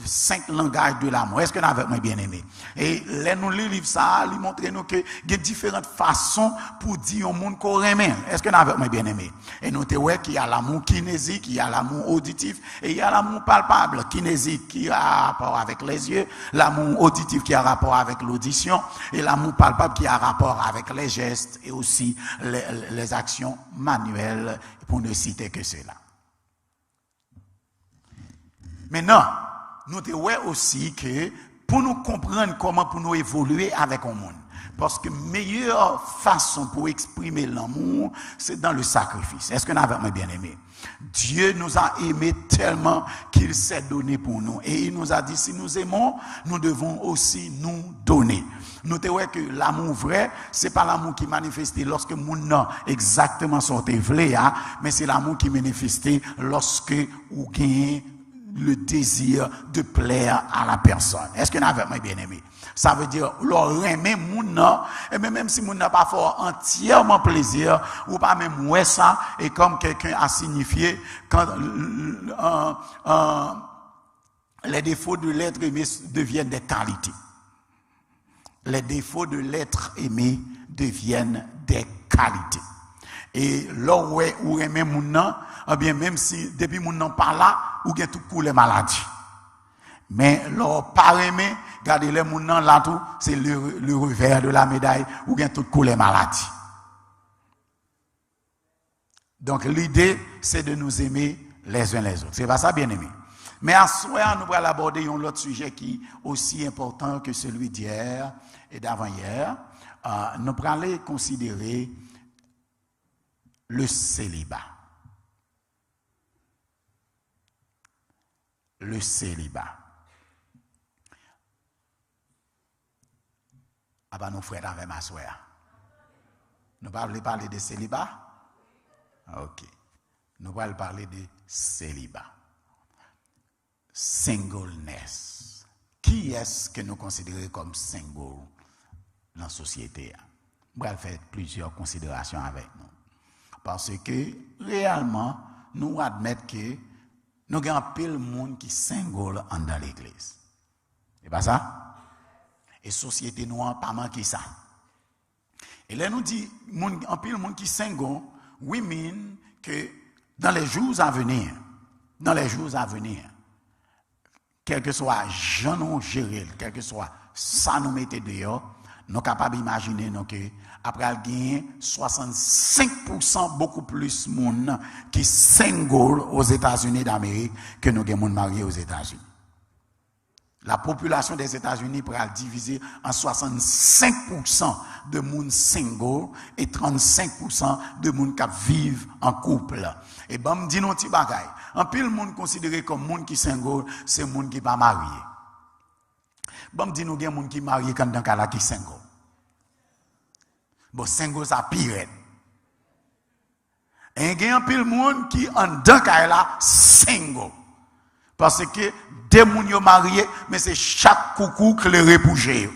5 langages de l'amour. Est-ce que nous avons bien aimé? Et là nous livre ça, lui montrer nous que il y a différentes façons pour dire au monde qu'on aime. Est-ce que nous avons bien aimé? Et nous te ouais qu'il y a l'amour kinésique, il y a l'amour auditif et il y a l'amour palpable. Kinésique qui a rapport avec les yeux, l'amour auditif qui a rapport avec l'audition et l'amour palpable qui a rapport avec les gestes et aussi les actions manuelles, pour ne citer que cela. Maintenant, nous te ouais aussi que pour nous comprendre comment pour nous évoluer avec le monde. Parce que meilleure façon pour exprimer l'amour, c'est dans le sacrifice. Est-ce que nous avons bien aimé? Dieu nous a aimés tellement qu'il s'est donné pour nous. Et il nous a dit, si nous aimons, nous devons aussi nous donner. Notez que l'amour vrai, c'est pas l'amour qui manifeste lorsque nous non exactement sorti vlé, mais c'est l'amour qui manifeste lorsque vous gagnez le désir de plaire à la personne. Est-ce que nous avons bien aimé? Ça veut dire, leur aimer moun, et même si moun n'a pas fait entièrement plaisir, ou pas même ouais ça, et comme quelqu'un a signifié, quand les défauts de l'être aimé deviennent des qualités. Les défauts de l'être aimé deviennent des qualités. Et là où aimer moun, eh bien même si depuis moun nan pas là, ou gen tout pour les maladies. Mais leur pas aimé, regardez les moun nan là tout, c'est le revers de la médaille, ou gen tout pour les maladies. Donc l'idée c'est de nous aimer les uns les autres. C'est pas ça bien aimé. Mais à soir nous allons aborder un autre sujet qui est aussi important que celui d'hier et d'avant-hier. Nous allons considérer le célibat. Le célibat. Ah ben, nos frères avec ma soeur. Nous allons parler de célibat? Ok. Nous allons parler de célibat. Singleness. Qui est-ce que nous considérons comme single dans la société? Nous allons faire plusieurs considérations avec nous. Parce que, réellement, nous admettons que nous avons un peu de monde qui single dans l'église. C'est pas ça? Et société noire pas manqué ça. Et là nous dit un peu de monde qui single, we mean que dans les jours à venir, quel que soit Jean nous gérer, quel que soit ça nous mettait dehors, nous sommes capables d'imaginer que après gagner 65% beaucoup plus de monde qui single aux États-Unis d'Amérique que nous avons mariés aux États-Unis. La population des États-Unis pourra diviser en 65% de monde single et 35% de monde qui vivent en couple. Et ben me dit non petit bagay. En pile monde considéré comme monde qui single, c'est monde qui pas marié. Ben me dit nous gen monde qui marié quand dans cas là qui single. Bon single ça pire. Et gen pile monde qui en dans cas là single. Parce que des moun yo mariés, mais c'est chaque coucou que le repouger.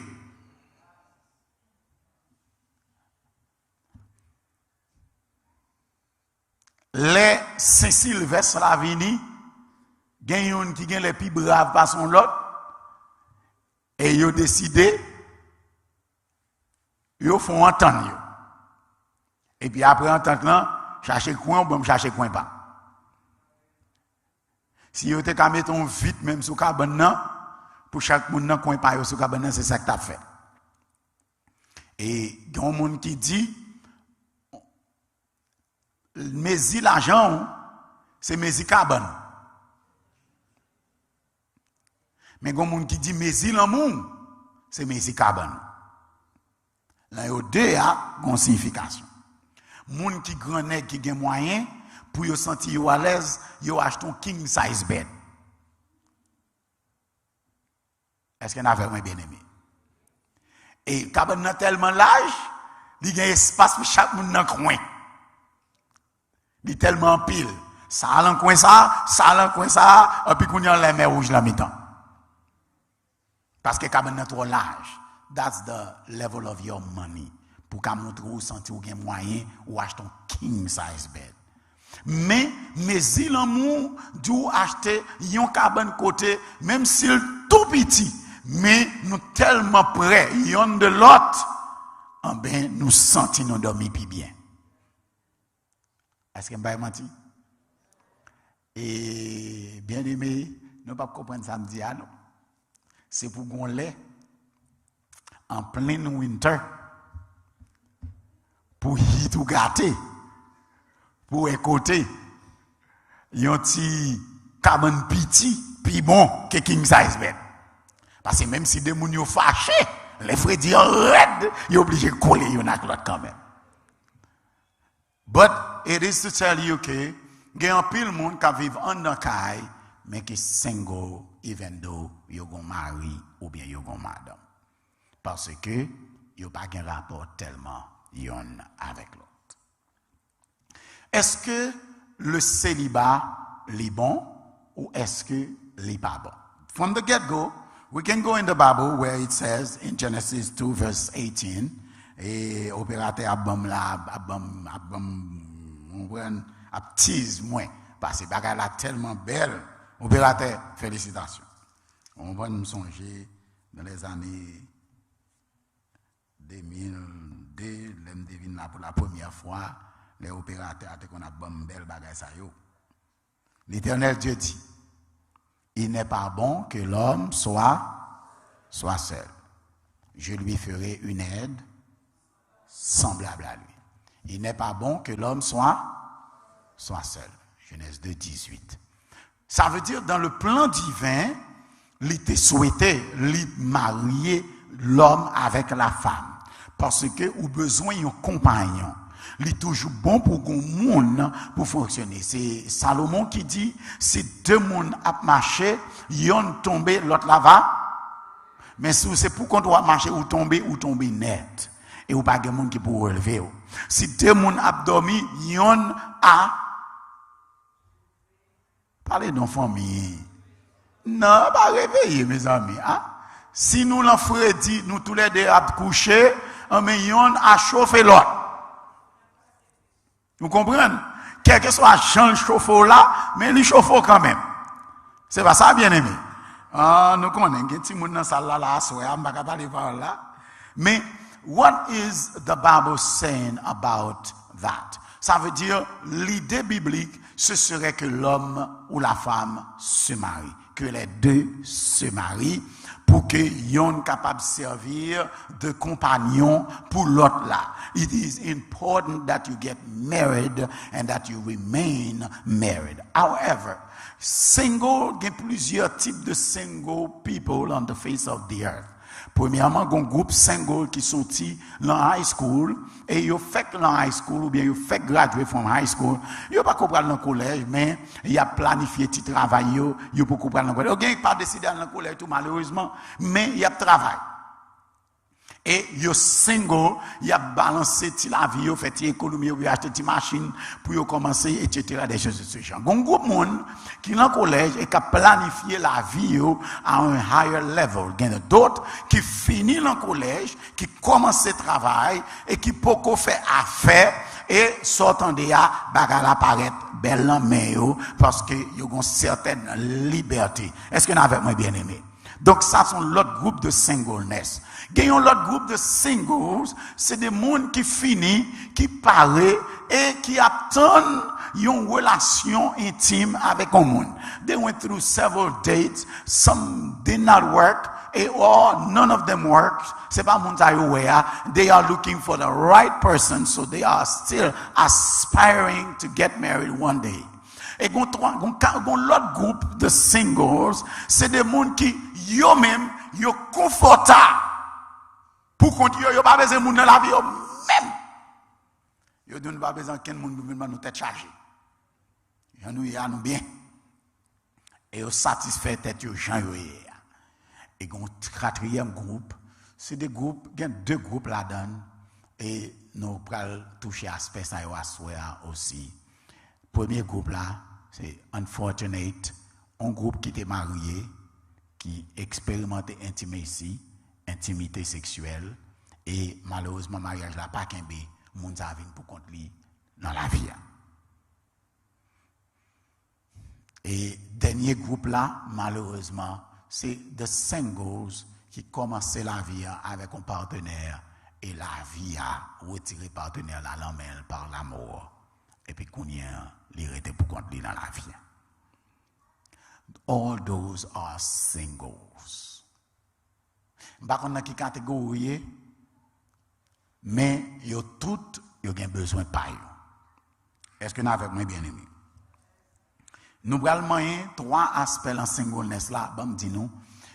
Les Saint-Sylvestre la vini, gen yon qui gen les plus braves par son lot, et yo décidé, yo font entendre yo. Et puis après entendre là, chercher coin ou bon chercher coin pas. Si vous te mettons vite même sous cabane nan pour chaque monde nan coin pa yo sous cabane nan c'est ça que tu as fait. Et grand monde qui dit mezi l'argent c'est mezi cabane. Mais grand monde qui dit mezi l'amour c'est mezi cabane. Là yo deux a une signification. Monde qui grand nèg qui gen moyen pour yo sentir yo à l'aise, yo achète un king size bed. Est-ce que vous avez bien aimé? Et cabane nan tellement large, il y a espace pour chaque monde dans coin. Il tellement pile. Ça dans coin ça, dans coin ça, et puis qu'on y a les mer rouge la mi-temps. Parce que cabane nan trop large. That's the level of your money. Pour qu'à montrer ou sentir ou gen moyen ou acheter un king size bed. Mais il l'amour d'où acheter yon cabane côté même s'il tout petit, mais nous tellement près yon de l'autre, en ben nous sentons nous dormir plus bien. Est-ce que m'pa menti? Et bien aimé, nous pas comprendre ça me dit non. C'est pour gon lait en plein winter pour y tout gâter pour écouter yon ti cabane petit puis bon que king size bed parce que même si des moun yo fâché les frères disent red yo obligé coller yon ak l'autre quand même but it is to tell you que gen un pile moun ka vive en dans kay mais qui single even though yo gon mari ou bien yo gon madame parce que yo pas gen rapport tellement yon avec l'autre. Est-ce que le célibat est bon ou est-ce que n'est pas bon? From the get-go, we can go in the Bible where it says in Genesis 2 verse 18 et opérateur abam la on tease moins parce que bagay la tellement belle. Opérateur, félicitations. On va nous songer dans les années 2002, l'homme devine là pour la première fois, les opérateurs qu'on a bon belle bagaille ça yo. L'Éternel Dieu dit, il n'est pas bon que l'homme soit seul. Je lui ferai une aide semblable à lui. Il n'est pas bon que l'homme soit seul. Genèse 2, 18. Ça veut dire dans le plan divin, il était souhaité marier l'homme avec la femme. Parce que ou besoin d'un compagnon. Il est toujours bon pour un monde pour fonctionner. C'est Salomon qui dit, si deux mondes a marché, yon tombé, l'autre là va. Mais si c'est pour qu'on doit marcher ou tomber net. Et ou pas de monde qui peut relever. Si deux mondes a dormi, yon a parlez d'une famille. Non, pas réveiller mes amis. Hein? Si nous l'enfants dit, nous tous les deux à coucher, mais yon a chauffé l'autre. Vous comprenez? Quel que soit Jean chauffe là, mais il chauffe quand même. C'est pas ça, bien aimé. Ah, nous connaissons, il y a des gens dans la salle là, on ne peut pas parler par là. Mais, what is the Bible saying about that? Ça veut dire, l'idée biblique, ce serait que l'homme ou la femme se marient. Que les deux se marient pour que yon capable de servir de compagnon pour l'autre là. It is important that you get married and that you remain married. However, single, il y a plusieurs types de single people on the face of the earth. Premièrement, il y a un groupe single qui sorti dans high school et ils fait dans high school ou bien ils fait graduer from high school. Ils pas comprendre dans le collège mais ils a planifié petit travail ils pour comprendre dans le collège. Ils pas décidé dans le collège tout malheureusement mais il y a travail. Et yo single, il a balancé la vie, il fait économie, il a acheté une machine pour yo commencer etc. des choses de ce genre. Un groupe monde qui dans le collège et qui a planifié la vie à un higher level. Il y a d'autres qui finissent dans le collège, qui commencent le travail et qui peuvent faire affaire et sortant de là, bagala paraît belle en main parce que yo ont une certaine liberté. Est-ce que vous avez moi bien aimé? Donc ça sont l'autre groupe de singleness. Gagnons l'autre groupe de singles, c'est des gens qui finissent, qui parlent et qui attendent une relation intime avec un monde. They went through several dates, some did not work, or none of them worked. C'est pas mon aware. They are looking for the right person, so they are still aspiring to get married one day. Et l'autre groupe de singles, c'est des gens qui, eux-mêmes, sont confortables. Pour continuer, yo pas besoin de monde dans la vie même. Yo donne pas besoin qu'un monde nous tête chargée. Yo nous ya nous bien. Et yo satisfait tête yo Jean yo. Et un quatrième groupe, c'est des groupes, il y a 2 groupes là-dedans et nous allons toucher aspect ça aussi. Premier groupe là, c'est Unfortunate, un groupe qui était marié, qui expérimentait intimité sexuelle et malheureusement mariage là pas qu'un bé, moun sa vinn pour compte li dans la vie. Et dernier groupe là, malheureusement, c'est the singles qui commençaient la vie avec un partenaire et la vie a retiré partenaire là l'emmène par l'amour et puis qu'on y a l'irrité pour compte li dans la vie. All those are singles. Par contre, dans quelle catégorie, mais yo toutes yo gen besoin de paille. Est-ce que nous avec moi bien aimé? Nous allons moyen 3 aspects dans singleness là, bon dit nous.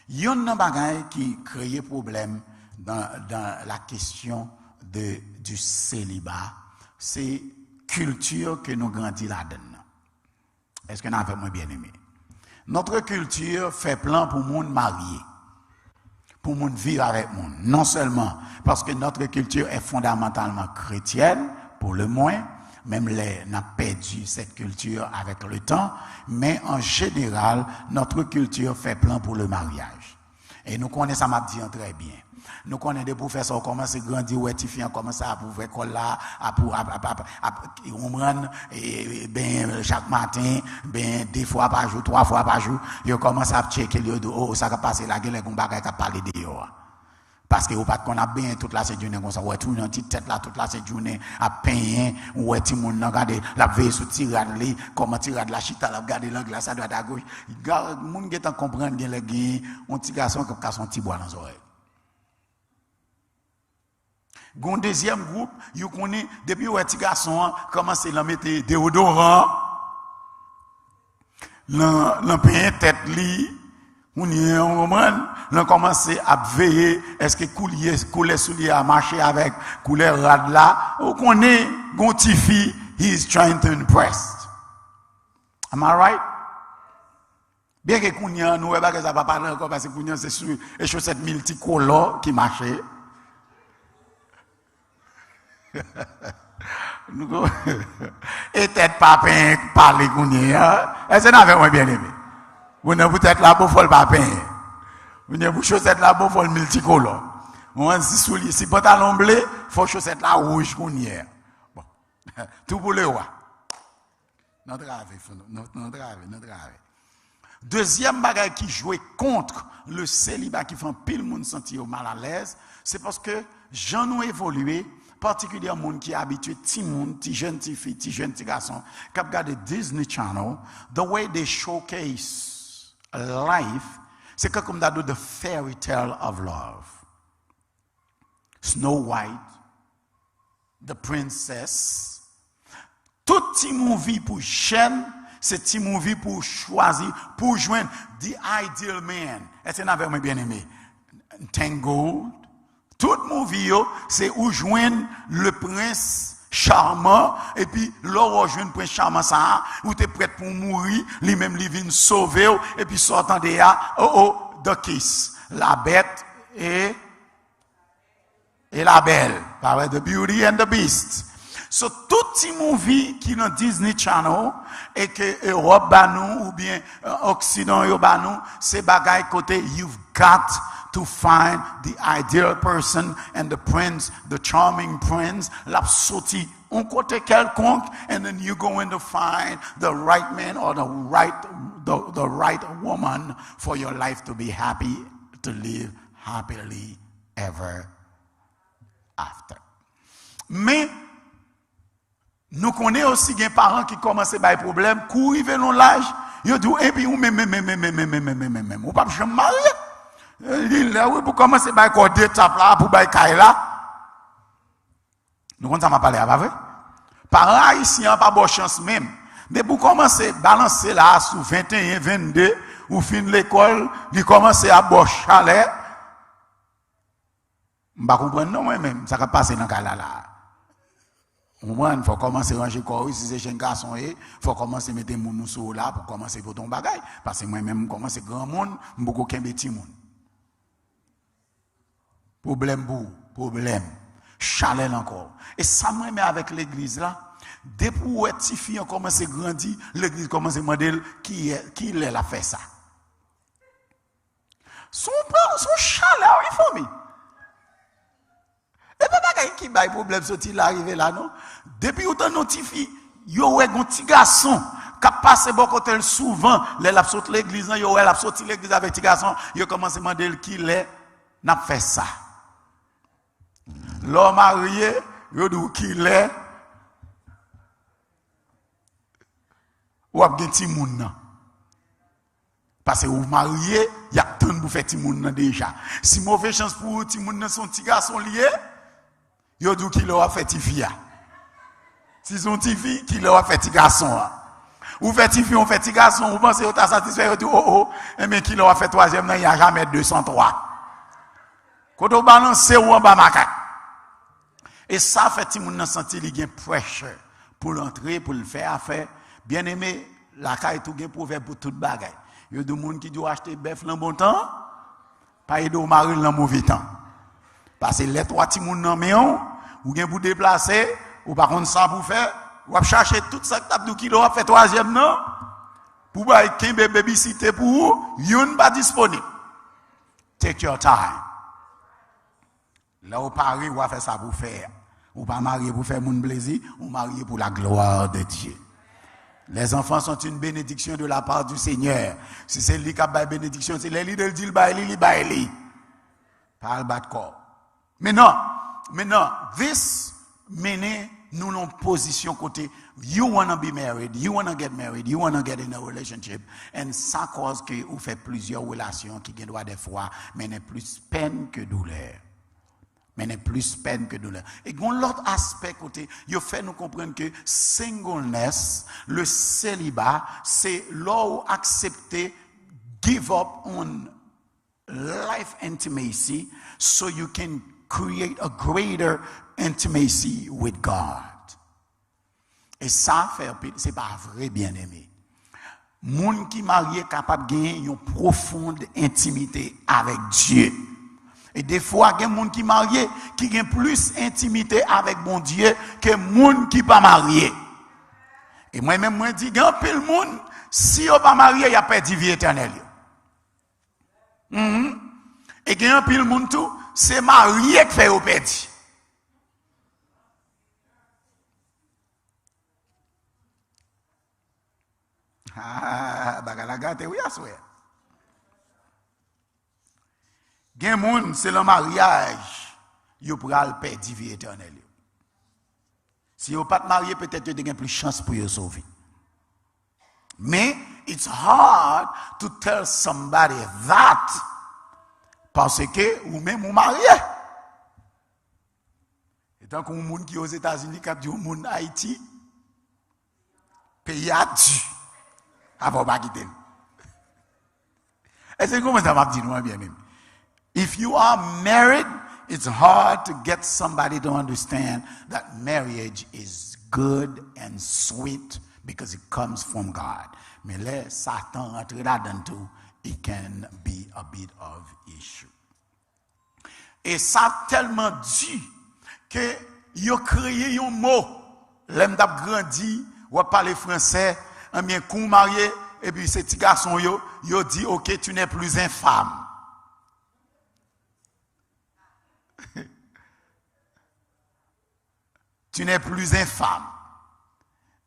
Yon nan bagay qui crée problème dans la question du célibat, c'est culture que nous grandit là-dedans. Est-ce que nous avec moi bien aimé? Notre culture fait plan pour monde marié, pour monde vivre avec monde. Non seulement parce que notre culture est fondamentalement chrétienne, pour le moins, même les n'a perdu cette culture avec le temps, mais en général, notre culture fait plan pour le mariage. Et nous connaissons ça m'a dit très bien. Nous connaissons des professeurs qui commencent à grandir, ouais, ti filles commencent à pour école là, ben chaque matin, ben 2 fois par jour, 3 fois par jour, ils commencent à checker oh ça va passer la gueule comme bagay qui parler dehors. Parce que ou pas qu'on a bien toute la journée comme ça, ouais tout une petite tête là toute la journée à peine, ouais ti moun nan regarder la veille sous tirade li, comment tirade la chita la regarder l'angle ça doit à gauche. Moun qui t'en comprendre gen les un petit garçon qui a son petit bois dans les oreilles. Gon deuxième groupe, you connaît depuis ouais petit garçon commence à mettre déodorant l'en payer tête li, on y est on l'on commence à veiller est-ce que couler soulier à marcher avec couleur rad là, on connaît gon petit fille he is trying to impress. Am I right? Bien que kounya nous pas que ça va parler encore parce que kounya c'est sur les chaussettes multicolores qui marchaient. Et tête papin parler kounya. Est-ce que n'avez moi bien aimé? Vous n'avez peut-être là pour le papin. Vous n'avez chaussette là pour le multicolore. On si soulier si pantalon bleu, faut chaussette là rouge kounya. Bon. Tout pour le roi. Notre grave. Deuxième bagage qui jouait contre le célibat qui fait un pile monde sentir mal à l'aise, c'est parce que gens ont évolué, particulièrement monde qui est habitué petit monde, petit jeune, petit fille, petit jeune, petit garçon, qui regarde Disney Channel, the way they showcase life, c'est comme dans the fairy tale of love. Snow White, the princess, tout petit movie pour chaîne, c'est petit movie pour choisir, pour joindre the ideal man. Est-ce que vous avez bien aimé? Tangled. Tout movie, c'est où joindre le prince charmant, et puis l'on rejoint le prince charmant, ça, où tu es prêt pour mourir, lui-même, il vient sauver, et puis sortant de là, the kiss. La bête et la belle. The Beauty and the Beast. So, tout petit movie qui dans Disney Channel et que Europe banou ou bien Occident yo banou, c'est bagay côté you've got to find the ideal person and the prince, the charming prince, l'a sorti on côté quelconque and then you going to find the right man or the right woman for your life to be happy, to live happily ever after. Mais nous connaissons aussi des parents qui commencent à avoir des problèmes, qui arrivent dans l'âge, ils disent, et puis, ou pas jamais marié. Là, oui, pour commencer à avoir des étapes là, pour avoir des là. Nous connaissons ça m'a parlé, pas vrai? Parents haïtiens, pas bonne chance même. Mais pour commencer à balancer là, sous 21, 22, ou fin de l'école, ils commencent à boire chalet. Je ne comprends pas, non, moi-même, ça va passer dans le cas là. Il faut commencer à ranger quoi, si c'est jeune garçon, il faut commencer à mettre des gens sur là pour commencer à faire ton bagage. Parce que moi-même, je commence à grand monde, je suis beaucoup de petits monde. Problème. Chaleur encore. Et ça me met avec l'église là. Depuis où les filles ont commencé à grandir, l'église commence à demander qui l'a fait ça. Son chaleur, il faut me. Et pas qui bail problème sorti l'arriver là non. Depuis où t'as notifié, yo ouais un petit garçon qui passe bon côté souvent, les l'a sorti l'église, yo ouais l'a sorti l'église avec petit garçon, yo commence à demander qui n'a fait ça. L'homme marié, yo dit qui l'est ou a gen ti moun nan. Parce que vous marié, il y a tant pour faire ti moun nan déjà. Si mauvaise chance pour ti moun nan son ti garçon lié, yo dit qui leur a fait ti fille. Si son ti fille qui leur a fait ti garçon. Ou fait ti fille, on fait ti garçon, vous pensez que vous êtes satisfait, vous dites oh, mais qui leur a fait troisième nan, il y a jamais 203. Quand on balance ou en bas macaque. Et ça fait ti moun nan senti li gen pressure pour l'entrer, pour le faire affaire. Bien aimé, la caille tout gen pour faire pour toute bagaille. Il y a des gens qui doivent acheter bœuf dans bon temps, pas aider au mari dans mauvais temps. Parce que les trois petits moun nan meyon, ou gen pour déplacer, ou par contre ça pour faire, ou chercher tout ça tap de kilo fait troisième non, pour ba kembe babysitter pour yon pas disponible. Take your time. Là au Paris, ou faire ça pour faire. Ou pas marié pour faire mon plaisir, ou marié pour la gloire de Dieu. Les enfants sont une bénédiction de la part du Seigneur. Si c'est lui qui a la bénédiction, c'est lui qui dit le bail. Pas le bas de corps. Maintenant, this mène nous en position côté, you want to be married, you want to get married, you want to get in a relationship, and ça cause que vous faites plusieurs relations qui doivent des fois mener plus peine que douleur. Mais plus peine que douleur. Et l'autre aspect côté, il fait nous comprendre que singleness, le célibat, c'est là où accepter, give up on life intimacy so you can create a greater intimacy with God. Et ça, c'est pas vrai bien-aimé. Moun qui marié capable de gagner une profonde intimité avec Dieu. Et des fois, il y a des gens qui sont mariés qui ont plus d'intimité avec mon Dieu que les gens qui ne sont pas mariés. Et moi-même, je dis, il y a un peu de monde, si ils ne sont pas mariés, il y a pas de vie éternelle. Et il y a un peu de monde, c'est marié qui fait au pédi. Ah, la gâte, oui, à souhait. Gen moun, c'est le mariage, yo pral perdre vie éternelle. Si yo pas marié, peut-être yo gen plus chance pour yo sauver. Mais it's hard to tell somebody that parce que ou même ou marié. Et tant qu'on moun qui aux États-Unis qui dit au moun Haïti pays a dû avant pas quitter. Est-ce que comment ça m'a dit nous bien même? If you are married, it's hard to get somebody to understand that marriage is good and sweet because it comes from God. Mais là, Satan rentre là-dedans tout, it can be a bit of issue. Et ça tellement dit que yo créé un mot, l'homme t'a grandi, ou parler français, un bien coup marié, et puis ces petits garçons yo dit OK, tu n'es plus infâme. Tu n'es plus infâme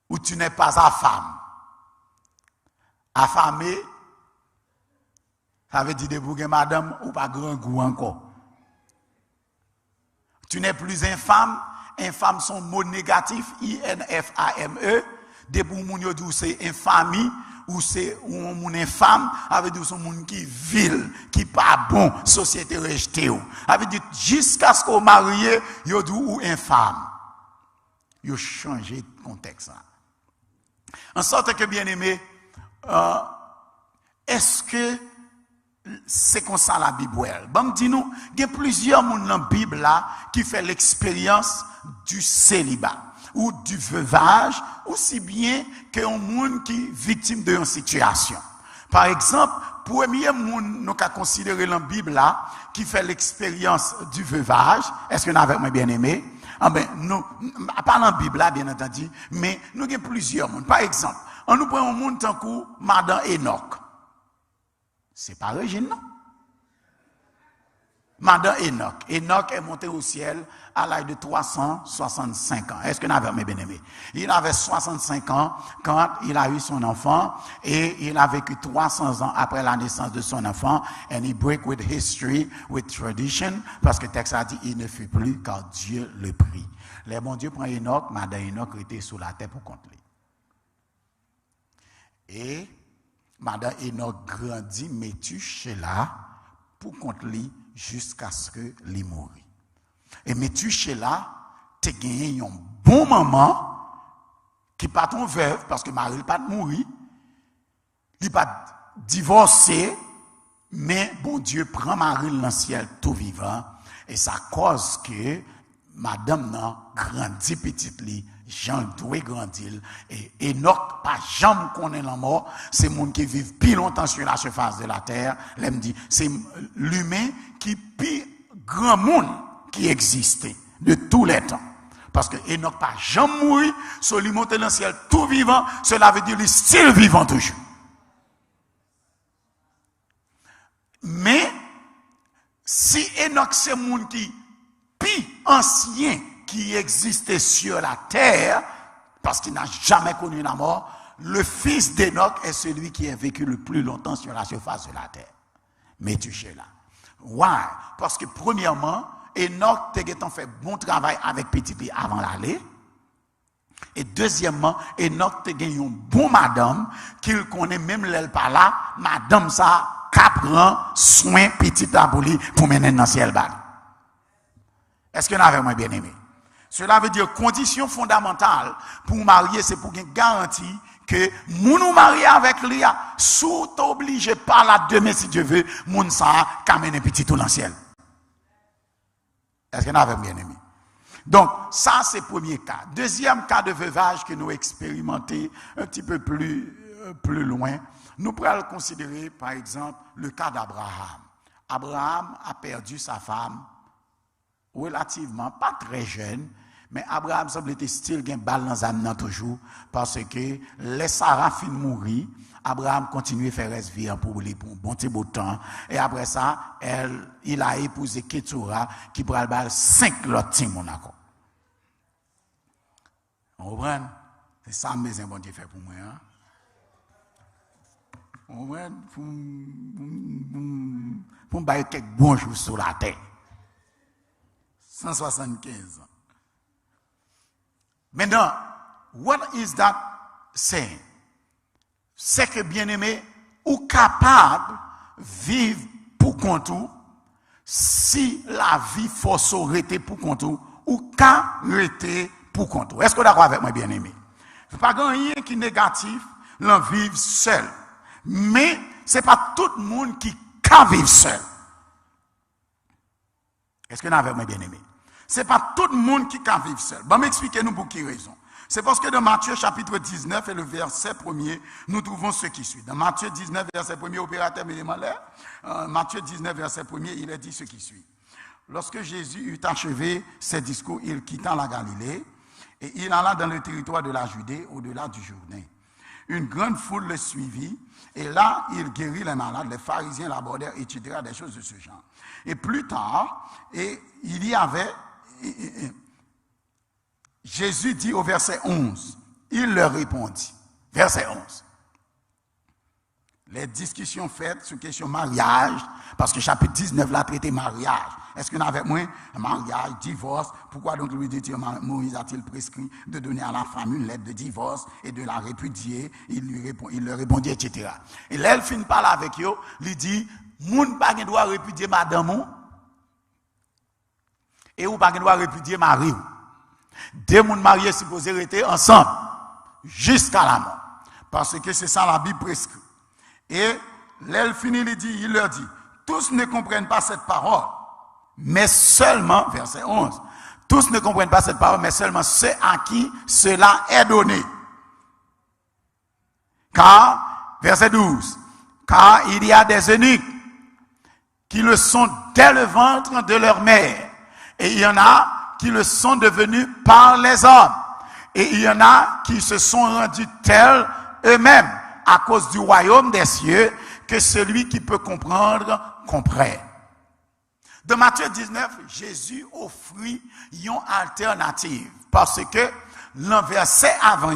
ou tu n'es pas affame. Affamé, ça veut dire debout madame ou pas grand goût encore. Tu n'es plus infâme, infâme son mot négatif, I-N-F-A-M-E, debout moun yo dit c'est infamie ou c'est un moun infâme, avec dit son moun qui vil, qui pas bon, société rejetée ou. Avec dit jusqu'à ce qu'on marié, yo dit ou infâme. Yo changé de contexte. En sorte que bien aimé, est-ce que c'est comme ça la Bible? Bon, dis-nous, il y a plusieurs gens dans la Bible là qui fait l'expérience du célibat ou du veuvage, aussi bien qu'un monde qui est victime d'une situation. Par exemple, premier monde nous avons considéré dans la Bible là, qui fait l'expérience du veuvage, est-ce que nous avons bien aimé? Ah ben, nous, pas dans la Bible là, bien entendu, mais nous avons plusieurs mondes. Par exemple, on nous prend un monde tant que Madame Enoch. C'est pas Régine, non? Madame Enoch. Enoch est monté au ciel à l'âge de 365 ans. Est-ce que nous avons bien aimé? Il avait 65 ans quand il a eu son enfant et il a vécu 300 ans après la naissance de son enfant. And he break with history, with tradition, parce que le texte a dit il ne fut plus car Dieu le prit. Les bon Dieu prend Enoch, Madame Enoch était sous la terre pour compter. Et Madame Enoch grandit, Métusélah pour compter jusqu'à ce que il mourit. Et Métusélah te gagné un bon maman qui pas ton veuve parce que Marie pas mourir, il pas divorcé, mais bon Dieu prend Marie dans le ciel tout vivant et ça cause que madame nan grandit petite li, Jean doit grandir et Enoch pas jamais connaît la mort, c'est monde qui vivent plus longtemps sur la surface de la terre, l'aime dit c'est l'humain qui plus grand monde qui existait de tous les temps. Parce que Enoch pas jamais mouru, sur lui monter dans le ciel tout vivant, cela veut dire qu'il est still vivant toujours. Mais si Enoch c'est monde qui plus ancien qui existait sur la terre, parce qu'il n'a jamais connu la mort, le fils d'Enoch est celui qui a vécu le plus longtemps sur la surface de la terre. Métusélah. Why? Parce que premièrement, Enoch a fait bon travail avec petit P avant l'aller. Et deuxièmement, Enoch a gagné une bonne madame qu'il connaît même l'elle pas là, madame ça prend soin petit abouli pour mener dans le ciel bas. Est-ce que vous avez bien aimé? Cela veut dire condition fondamentale pour marier, c'est pour une garantie que moun marié avec lui, sous obligé par la demain si Dieu veut, moun ça camène petit tout dans le ciel. Est-ce que vous avez bien aimé? Donc, ça c'est le premier cas. Deuxième cas de veuvage que nous expérimentons un petit peu plus loin, nous pourrions considérer par exemple le cas d'Abraham. Abraham a perdu sa femme relativement, pas très jeune, mais Abraham semble être style gain balle dans âme toujours parce que les Sarah fin mourir, Abraham continue à faire vie pour lui pour un bon petit bout de temps et après ça, il a épousé Ketura qui pral balle 5 autres petits Monaco. On comprend? C'est ça mes bon Dieu fait pour moi hein. On comprend pour bailler quelques bons jours sur la terre. 175 ans. Maintenant, what is that saying? C'est que bien-aimé, ou capable vivre pour compte si la vie force arrêter pour compte ou arrêter pour compte. Est-ce que vous êtes d'accord avec moi bien-aimé? Il n'y a pas rien qui est négatif, l'en vivre seul. Mais ce n'est pas tout le monde qui peut vivre seul. Est-ce que vous êtes avec moi bien-aimé? Ce n'est pas tout le monde qui peut vivre seul. Bon, m'expliquez-nous pour quelle raison. C'est parce que dans Matthieu chapitre 19 et le verset 1er, nous trouvons ce qui suit. Dans Matthieu 19 verset 1er, opérateur Matthieu 19 verset 1er, il est dit ce qui suit. Lorsque Jésus eut achevé ses discours, il quitta la Galilée et il alla dans le territoire de la Judée, au-delà du Jourdain. Une grande foule le suivit et là, il guérit les malades, les pharisiens l'abordèrent, etc., des choses de ce genre. Et plus tard, et il y avait... Jésus dit au verset 11, il leur répondit, verset 11, les discussions faites sur question mariage, parce que chapitre 19 l'a traité mariage. Est-ce qu'on avait moins mariage, divorce, pourquoi donc Moïse a-t-il prescrit de donner à la femme une lettre de divorce et de la répudier? Il leur répondit, etc. Et là, elle finit par là avec eux, il dit, moun pa gen doit répudier madame et ou pa gen doit répudier mari. Deux moun mariés supposés rester ensemble jusqu'à la mort. Parce que c'est ça la Bible prescrit. Et l'elle finit, il leur dit, tous ne comprennent pas cette parole, mais seulement, verset 11, tous ne comprennent pas cette parole, mais seulement ceux à qui cela est donné. Car, verset 12, Car il y a des eunuques qui le sont dès le ventre de leur mère. Et il y en a qui le sont devenus par les hommes. Et il y en a qui se sont rendus tels eux-mêmes à cause du royaume des cieux que celui qui peut comprendre comprenne. De Matthieu 19, Jésus offrit une alternative. Parce que le verset avant,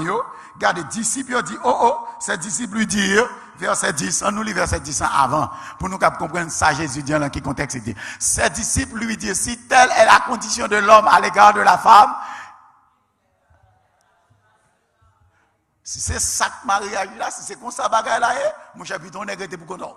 regardez, les disciples ont dit, ces disciples lui disent, verset 10, on nous lit verset 10 avant, pour nous comprendre ça, Jésus dit dans quel contexte il dit. Ces disciples lui disent, si telle est la condition de l'homme à l'égard de la femme, si c'est ça que mariage là, si c'est comme ça bagaille là, mon chapitre on est arrêté pour qu'on.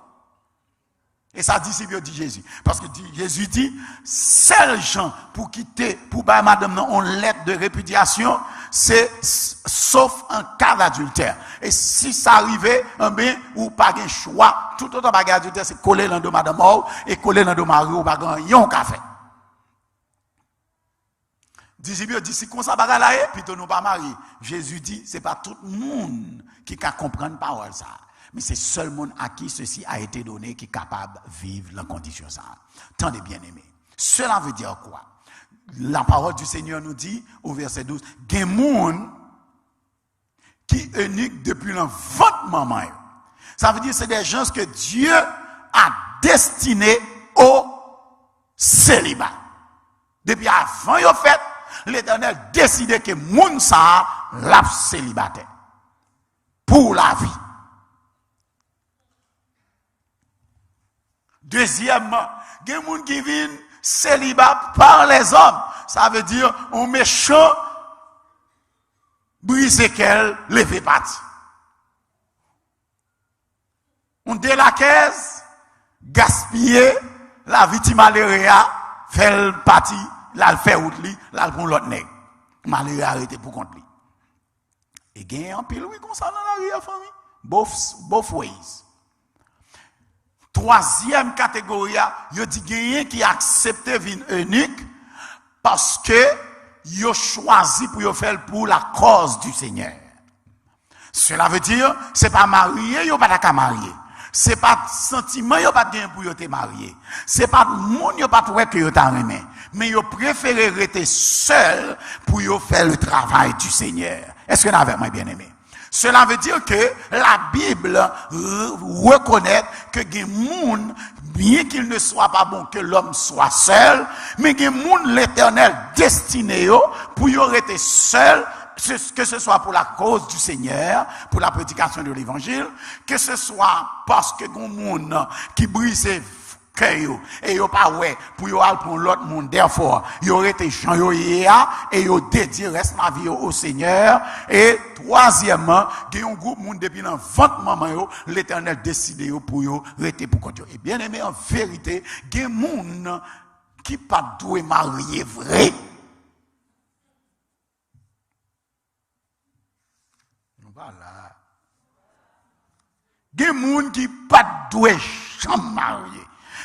Et ça disciple dit Jésus. Parce que Jésus dit, seuls gens pour quitter, pour bah madame non, on lettre de répudiation, c'est sauf en cas d'adultère. Et si ça arrivait, bien, ou pas de choix, tout autre bagage d'adultère, c'est coller dans le dos madame mort et coller dans le dos mari ou pas yon café. Disciple dit, si comme ça bagage là, plutôt nous pas marié. Jésus dit, c'est pas tout le monde qui peut comprendre parole ça. Mais c'est seul monde à qui ceci a été donné qui est capable de vivre la condition ça. Tendez bien aimés. Cela veut dire quoi? La parole du Seigneur nous dit au verset 12, il y a des gens qui sont eunuques depuis le ventre maman. Ça veut dire que c'est des gens que Dieu a destinés au célibat. Depuis avant le fait, l'Éternel décidait que moun ça l'a célibataire pour la vie. Deuxièmement, il y a des gens qui viennent célibat par les hommes. Ça veut dire, un méchant brise qu'elle levé parti. On délaquaise, gaspiller la victime malheureuse, fait le parti, là le fait route li, là le prend l'autre nègre. Malheureux arrêté pour contre lui. Et il y a un pile oui comme ça dans la rue famille. Both ways. Troisième catégorie, il dit gagné qui accepte vin eunuque parce que il choisi pour faire pour la cause du Seigneur. Cela veut dire c'est pas marié, il pas marié. C'est pas sentiment, il pas gain pour te marier. C'est pas monde, il pas trouvé que t'a aimé, mais il préféré rester seul pour faire le travail du Seigneur. Est-ce que vous avez moi bien aimé? Cela veut dire que la Bible reconnaît que les gens, bien qu'il ne soit pas bon que l'homme soit seul, mais les gens, l'Éternel destiné pour y rester seul, que ce soit pour la cause du Seigneur, pour la prédication de l'Évangile, que ce soit parce que les gens qui brisent cœur et yo pas ouais pour yo al pour l'autre monde therefore yo été gens yo et yo dédié reste ma vie au Seigneur. Et troisièmement, il y a un groupe monde depuis dans ventre maman yo l'Éternel décidé yo pour yo rester pour compte. Et bien aimé en vérité, il y a monde qui pas doué marier vrai. Non pas là. Il y a monde qui pas doué jamais marier.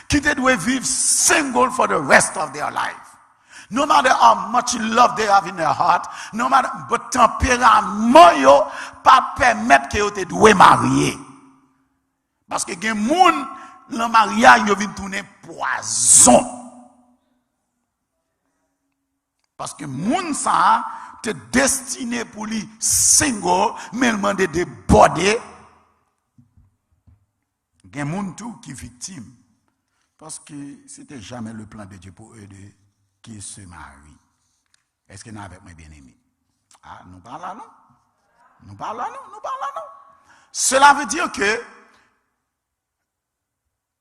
Qui te doit vivre single for the rest of their life. No matter how much love they have in their heart, no matter, but tempérament yo pas permettre que yo te doit marier. Parce que gen moun, le mariage yo vient tourner poison. Parce que moun ça te destiné pour lui single, mais demande de body. Gen moun tout qui victime. Parce que c'était jamais le plan de Dieu pour eux deux qui se marient. Est-ce que nous avec moi bien aimé? Ah, nous parlons là, non? Nous parlons là, non? Nous parlons là, non? Cela veut dire que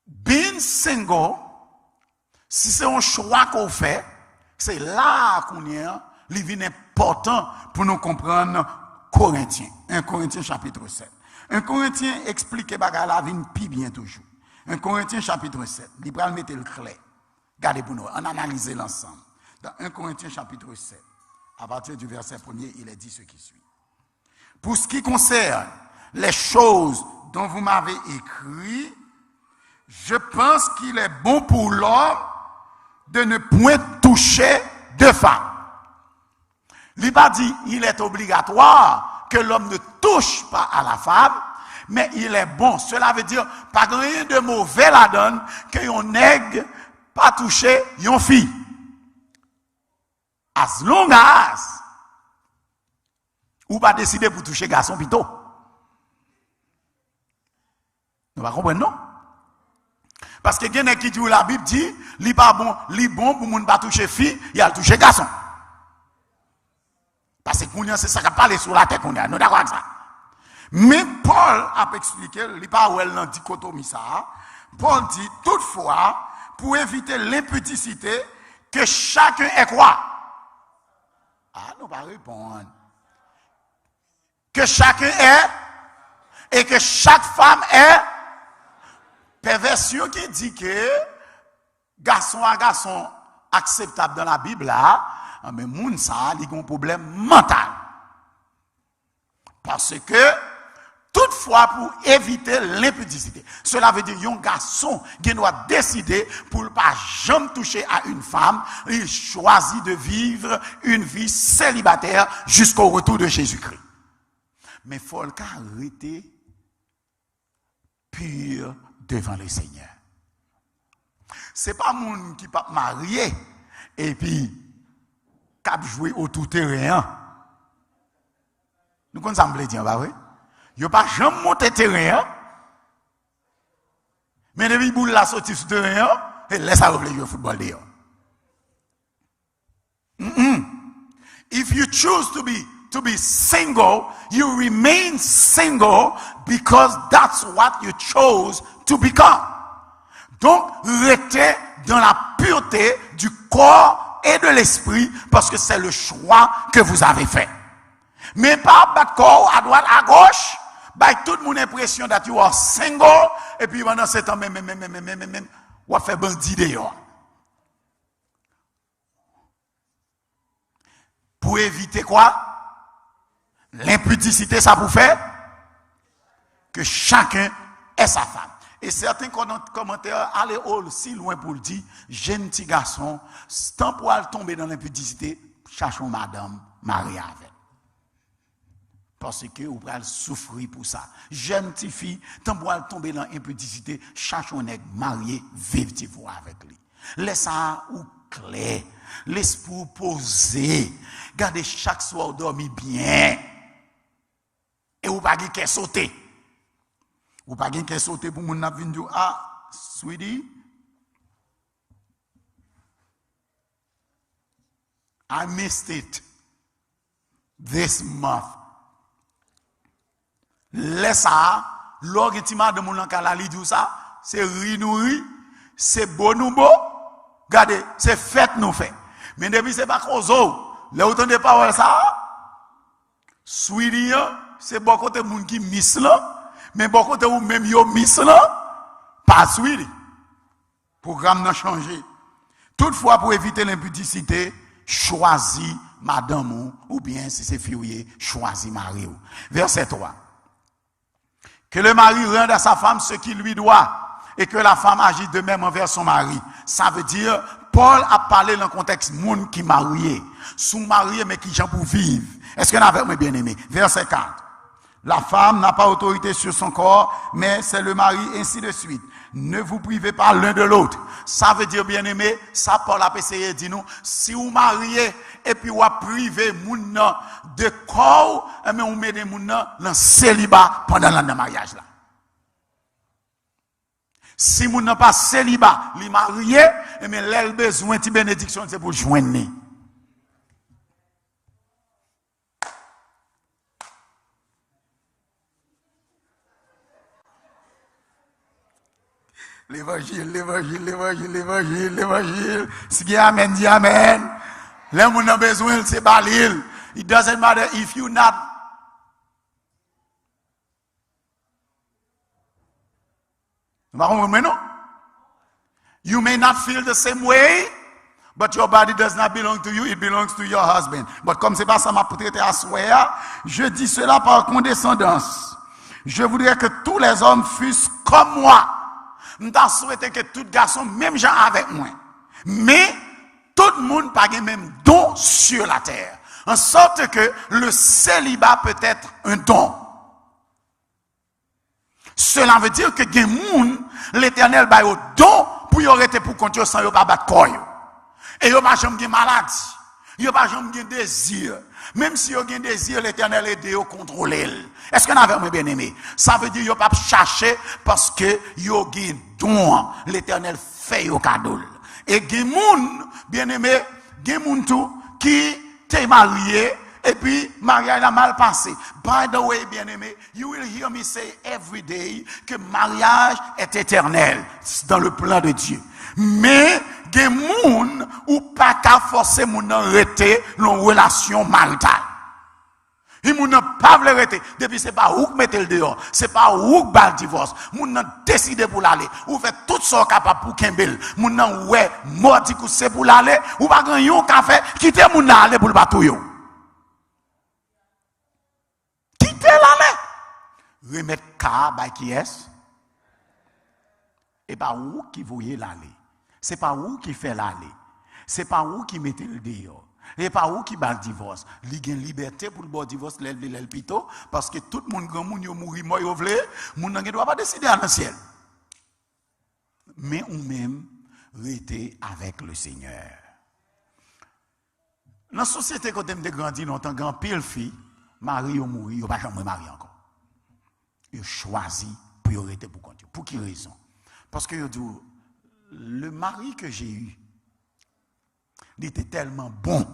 being single, si c'est un choix qu'on fait, c'est là qu'on est, il devient important pour nous comprendre Corinthiens. 1 Corinthiens chapitre 7. 1 Corinthiens explique bagarre la vie plus bien toujours. 1 Corinthiens chapitre 7, il va mettre le clair. Regardez pour nous, on analyse l'ensemble. Dans 1 Corinthiens chapitre 7, à partir du verset 1er, il est dit ce qui suit. Pour ce qui concerne les choses dont vous m'avez écrit, je pense qu'il est bon pour l'homme de ne point toucher de femme. Il n'a pas dit qu'il est obligatoire que l'homme ne touche pas à la femme, mais il est bon. Cela veut dire, pas rien de mauvais la donne, que yon nègre pas touché yon fille. As long as, ou pas décider pour toucher garçon plutôt. Nous va comprendre, non? Parce que quelqu'un qui dit, la Bible dit, li pas bon, li bon pour moun pas toucher fille, il a touché garçon. Parce que c'est ça qui parle sur la tête qu'on a. Nous d'accord avec ça. Mais Paul a expliqué, il n'y a pas où elle n'a dichotomie ça. Paul dit, toutefois, pour éviter l'impudicité, que chacun est quoi? Ah, nous pas répondre. Que chacun est, et que chaque femme est, perversion qui dit que garçon à garçon acceptable dans la Bible là, mais moun ça, il y a un problème mental. Parce que, toutefois, pour éviter l'impudicité, cela veut dire un garçon qui doit décider pour ne pas jamais toucher à une femme, il choisit de vivre une vie célibataire jusqu'au retour de Jésus-Christ. Mais il faut arrêter pur devant le Seigneur. Ce n'est pas moun qui pas marié et puis cap jouer au tout terrain. Nous connaissons ça dire, pas vrai? Il pas jamais monté terrain. Mais depuis boule la sortie sur terrain, et laisse à jouer au football dehors. If you choose to be single, you remain single because that's what you chose to become. Donc, restez dans la pureté du corps et de l'esprit parce que c'est le choix que vous avez fait. Mais pas battre corps à droite, à gauche, by tout le monde impression that you are single et puis pendant ce temps même, on va faire bandit dehors. Pour éviter quoi? L'impudicité, ça vous fait que chacun ait sa femme. Et certains commentaires allaient aussi loin pour le dire, jeune petit garçon, tant pour aller tomber dans l'impudicité, cherchons madame, mariée avec. Parce que vous allez souffrir pour ça. Jeune petite fille, tant pour aller tomber dans l'impudicité, cherchons un marié, vivez-vous avec lui. Laissez ça ou clair. L'esprit posé. Gardez chaque soir dormir bien. Et vous pas qu'à sauter. Vous pas qu'à sauter pour mon venir dire ah, sweetie, I missed it this month. Laisse ça, l'organitima de mon encala li dit ça, c'est rinouri, c'est bon ou beau. Regardez, c'est fête nous fait. Mais depuis c'est pas cause là autant de paroles ça. Sweetie, c'est bon côté moun qui miss là, mais bon côté ou même yo miss là, pas sweetie. Programme n'a changé. Toutefois pour éviter l'impudicité, choisis madame ou bien si c'est fille, choisis mari. Verset 3. Que le mari rende à sa femme ce qu'il lui doit et que la femme agisse de même envers son mari. Ça veut dire, Paul a parlé dans le contexte monde qui marié, sous marié mais qui gens pour vivre. Est-ce que vous avez bien aimé? Verset 4. La femme n'a pas autorité sur son corps, mais c'est le mari, ainsi de suite. Ne vous privez pas l'un de l'autre. Ça veut dire, bien aimé, ça Paul a essayé de dire nous, si vous mariez et puis vous privez moun de corps, mais vous mettez moun dans célibat pendant le mariage là. Si moun n'a pas célibat, li marié, mais l'elle besoin de bénédiction, c'est pour joindre. L'évangile. Si il y a amen, dit amen. Les gens ont besoin, c'est balil. It doesn't matter if you not. You may not feel the same way, but your body does not belong to you, it belongs to your husband. But comme c'est pas ça m'a prêté à souhait, je dis cela par condescendance. Je voudrais que tous les hommes fussent comme moi. Je souhaite que tout garçon, même gens avec moi. Mais tout le monde n'a pas le même don sur la terre. En sorte que le célibat peut être un don. Cela veut dire que gen moun, l'Éternel ba yo don pour yo rete pour compte yo sans yo pas battre corps. Et yo pas jamais gen maladie. Yo pas jamais gen désir. Même si yo gen désir, l'Éternel aide yo contrôler. Est-ce qu'on avait moi bien aimé? Ça veut dire yo pas chercher parce que yo gen don. L'Éternel fait yo cadeau. Et gen moun bien aimé, gen moun tout qui t'est marié et puis mariage a mal passé. By the way, bien aimé, you will hear me say every day que mariage est éternel dans le plan de Dieu. Mais gen moun ou pas qu'à forcer moun nan rete l'on relation maritale. Il moun nan pas vle rete depuis c'est pas ou que mette le dehors, c'est pas ou que bal divorce. Moun nan décide pour l'aller, ou fait tout ça capable pour kembel. Moun nan ouais mordi kou c'est pour l'aller, ou pas grand yon ka fait quitter moun nan aller pour le batou yo. Quitter l'aller. Remettre ka by qui est? Et pas ou qui voyait l'aller. C'est pas où qui fait l'aller. C'est pas où qui mettait le dehors. Et pas où qui bat le divorce. Il y a une liberté pour le bon divorce, l'el pito, parce que tout le monde grand monde yo mouri moi yo vle, moun nan doit pas décider dans le ciel. Mais ou même rester avec le Seigneur. Dans la société quand on grandi longtemps, grand pile fille, mari yo mouri, yo pas jamais marié encore. Yo choisi pour rester pour continuer. Pour quelle raison? Parce que yo dit le mari que j'ai eu, il était tellement bon.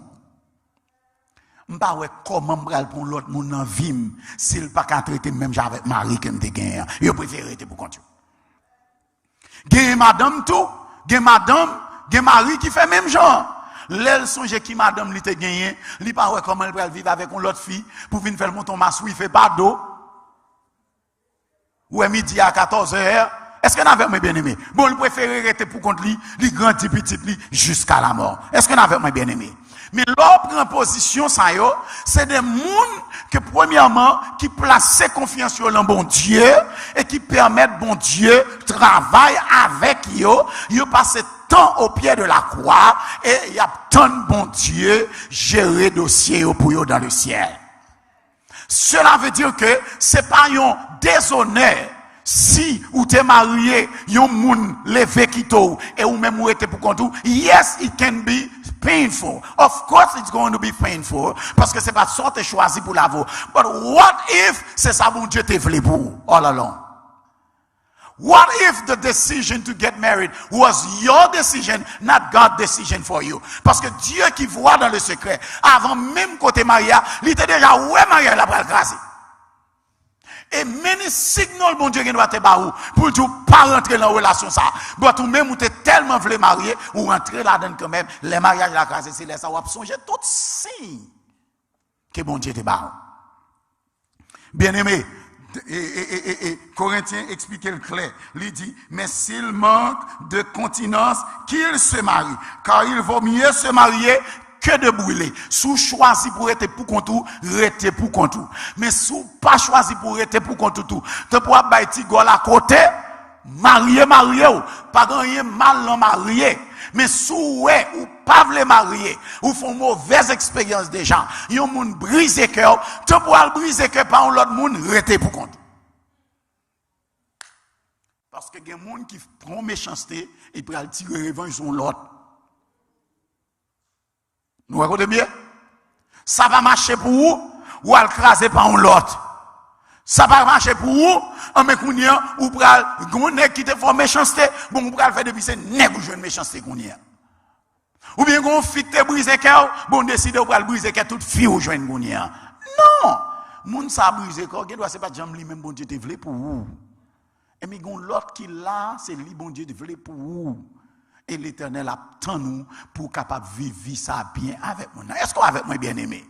Je ne sais pas comment je vais prendre l'autre monde dans la vie s'il ne peut pas traiter même avec mari que je gagné. Je préfère rester pour continuer. Gagne madame tout, gagne madame, gagne mari qui fait même genre. L'elle songe qui madame li te gagné, li pas ouais comment elle va vivre avec une autre fille pour venir faire monter massou, il fait pas d'eau. Ou est midi à 14h. Est-ce qu'on avait bien aimé? Bon, il préfère rester pour contre lui, il grandit petit lui jusqu'à la mort. Est-ce qu'on avait bien aimé? Mais l'autre en position, ça y est, c'est des gens que premièrement, qui placent confiance sur le bon Dieu et qui permettent bon Dieu travailler avec eux. Ils passent temps au pied de la croix et il y a tant de bon Dieu gérer dossier pour eux dans le ciel. Cela veut dire que c'est pas un déshonneur. Si ou t'es marié, yon moun levé kito et ou même ou ete pour kontou, yes, it can be painful. Of course it's going to be painful parce que c'est pas ça t'es choisi pour l'avoir. But what if c'est ça bon Dieu t'es voulu pour all along? What if the decision to get married was your decision, not God's decision for you? Parce que Dieu qui voit dans le secret, avant même côté marié, il était déjà ouais marié la pral grâce. Et many signal bon Dieu qui doit te baou pour tu pas rentrer dans la relation ça. Mais tout même ou t'es tellement voulu marier ou rentrer là-dedans quand même, les mariages la grâce c'est là ça ou songer tout signe que bon Dieu te baou. Bien-aimé, et Corinthiens explique le clair. Il dit, mais s'il manque de continence, qu'il se marie. Car il vaut mieux se marier que de brûler. Sous choisi pour être pour contour, rester pour contour. Mais sous pas choisi pour être pour contour tout. Tu pourras bailler gol à côté, marié, pas gagner mal non marié. Mais sous ouais ou pas vle marier, ou font mauvaise expérience des gens. Yon moun brise cœur, tu pourras briser cœur par l'autre moun rester pour contour. Parce que gen moun qui prend méchanceté et pour aller tirer revanche sur l'autre. Nous regardez bien? Ça va marcher pour vous ou à craser par l'autre. Ça va marcher pour vous, en mécounia, ou pral, gonne qui te fait méchanceté, bon, ou pral faire depuis c'est nèg ou jeune méchanceté kounia. Ou bien gon fit te briser cœur, bon, décide ou pral briser cœur toute fille ou jeune kounia. Non! Moun sa briser cœur, qui doit c'est pas jam li même bon Dieu te vle pour vous. Et mais gon l'autre qui là, c'est li bon Dieu te vle pour vous. Et l'Éternel attend nous pour capable vivre ça bien avec moi. Est-ce qu'on avec moi bien aimé?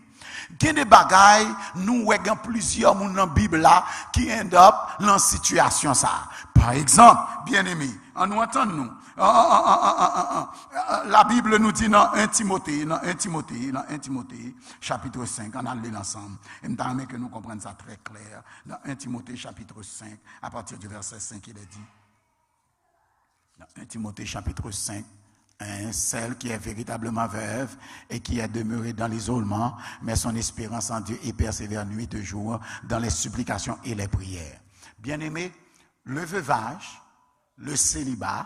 Il y a des bagailles, nous voyons plusieurs gens dans la Bible là qui end up dans situation ça. Par exemple, bien aimé, on nous entend nous. La Bible nous dit dans 1 Timothée, chapitre 5, on a lu ensemble. Et je veux que nous comprenions ça très clair. Dans 1 Timothée, chapitre 5, à partir du verset 5, il est dit. Dans 1 Timothée chapitre 5, celle qui est véritablement veuve et qui est demeurée dans l'isolement, mais son espérance en Dieu et persévère nuit et jour dans les supplications et les prières. Bien-aimés, le veuvage, le célibat,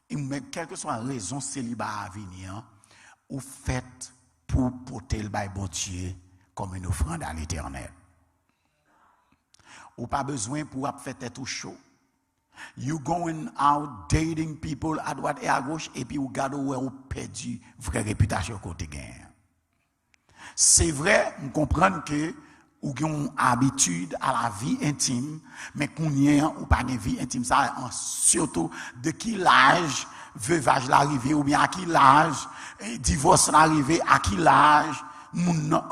et même quelle que soit la raison célibat à venir, ou faites pour porter le bail bon Dieu comme une offrande à l'Éternel. Ou pas besoin pour faire tout chaud. You going out dating people à droite et à gauche et puis vous gardez où vous perdu vraie réputation côté gain. C'est vrai, on comprend que ou ont habitude à la vie intime, mais qu'on y a ou pas une vie intime ça surtout de qui l'âge veuvage l'arrivée ou bien à qui l'âge divorce l'arrivée à qui l'âge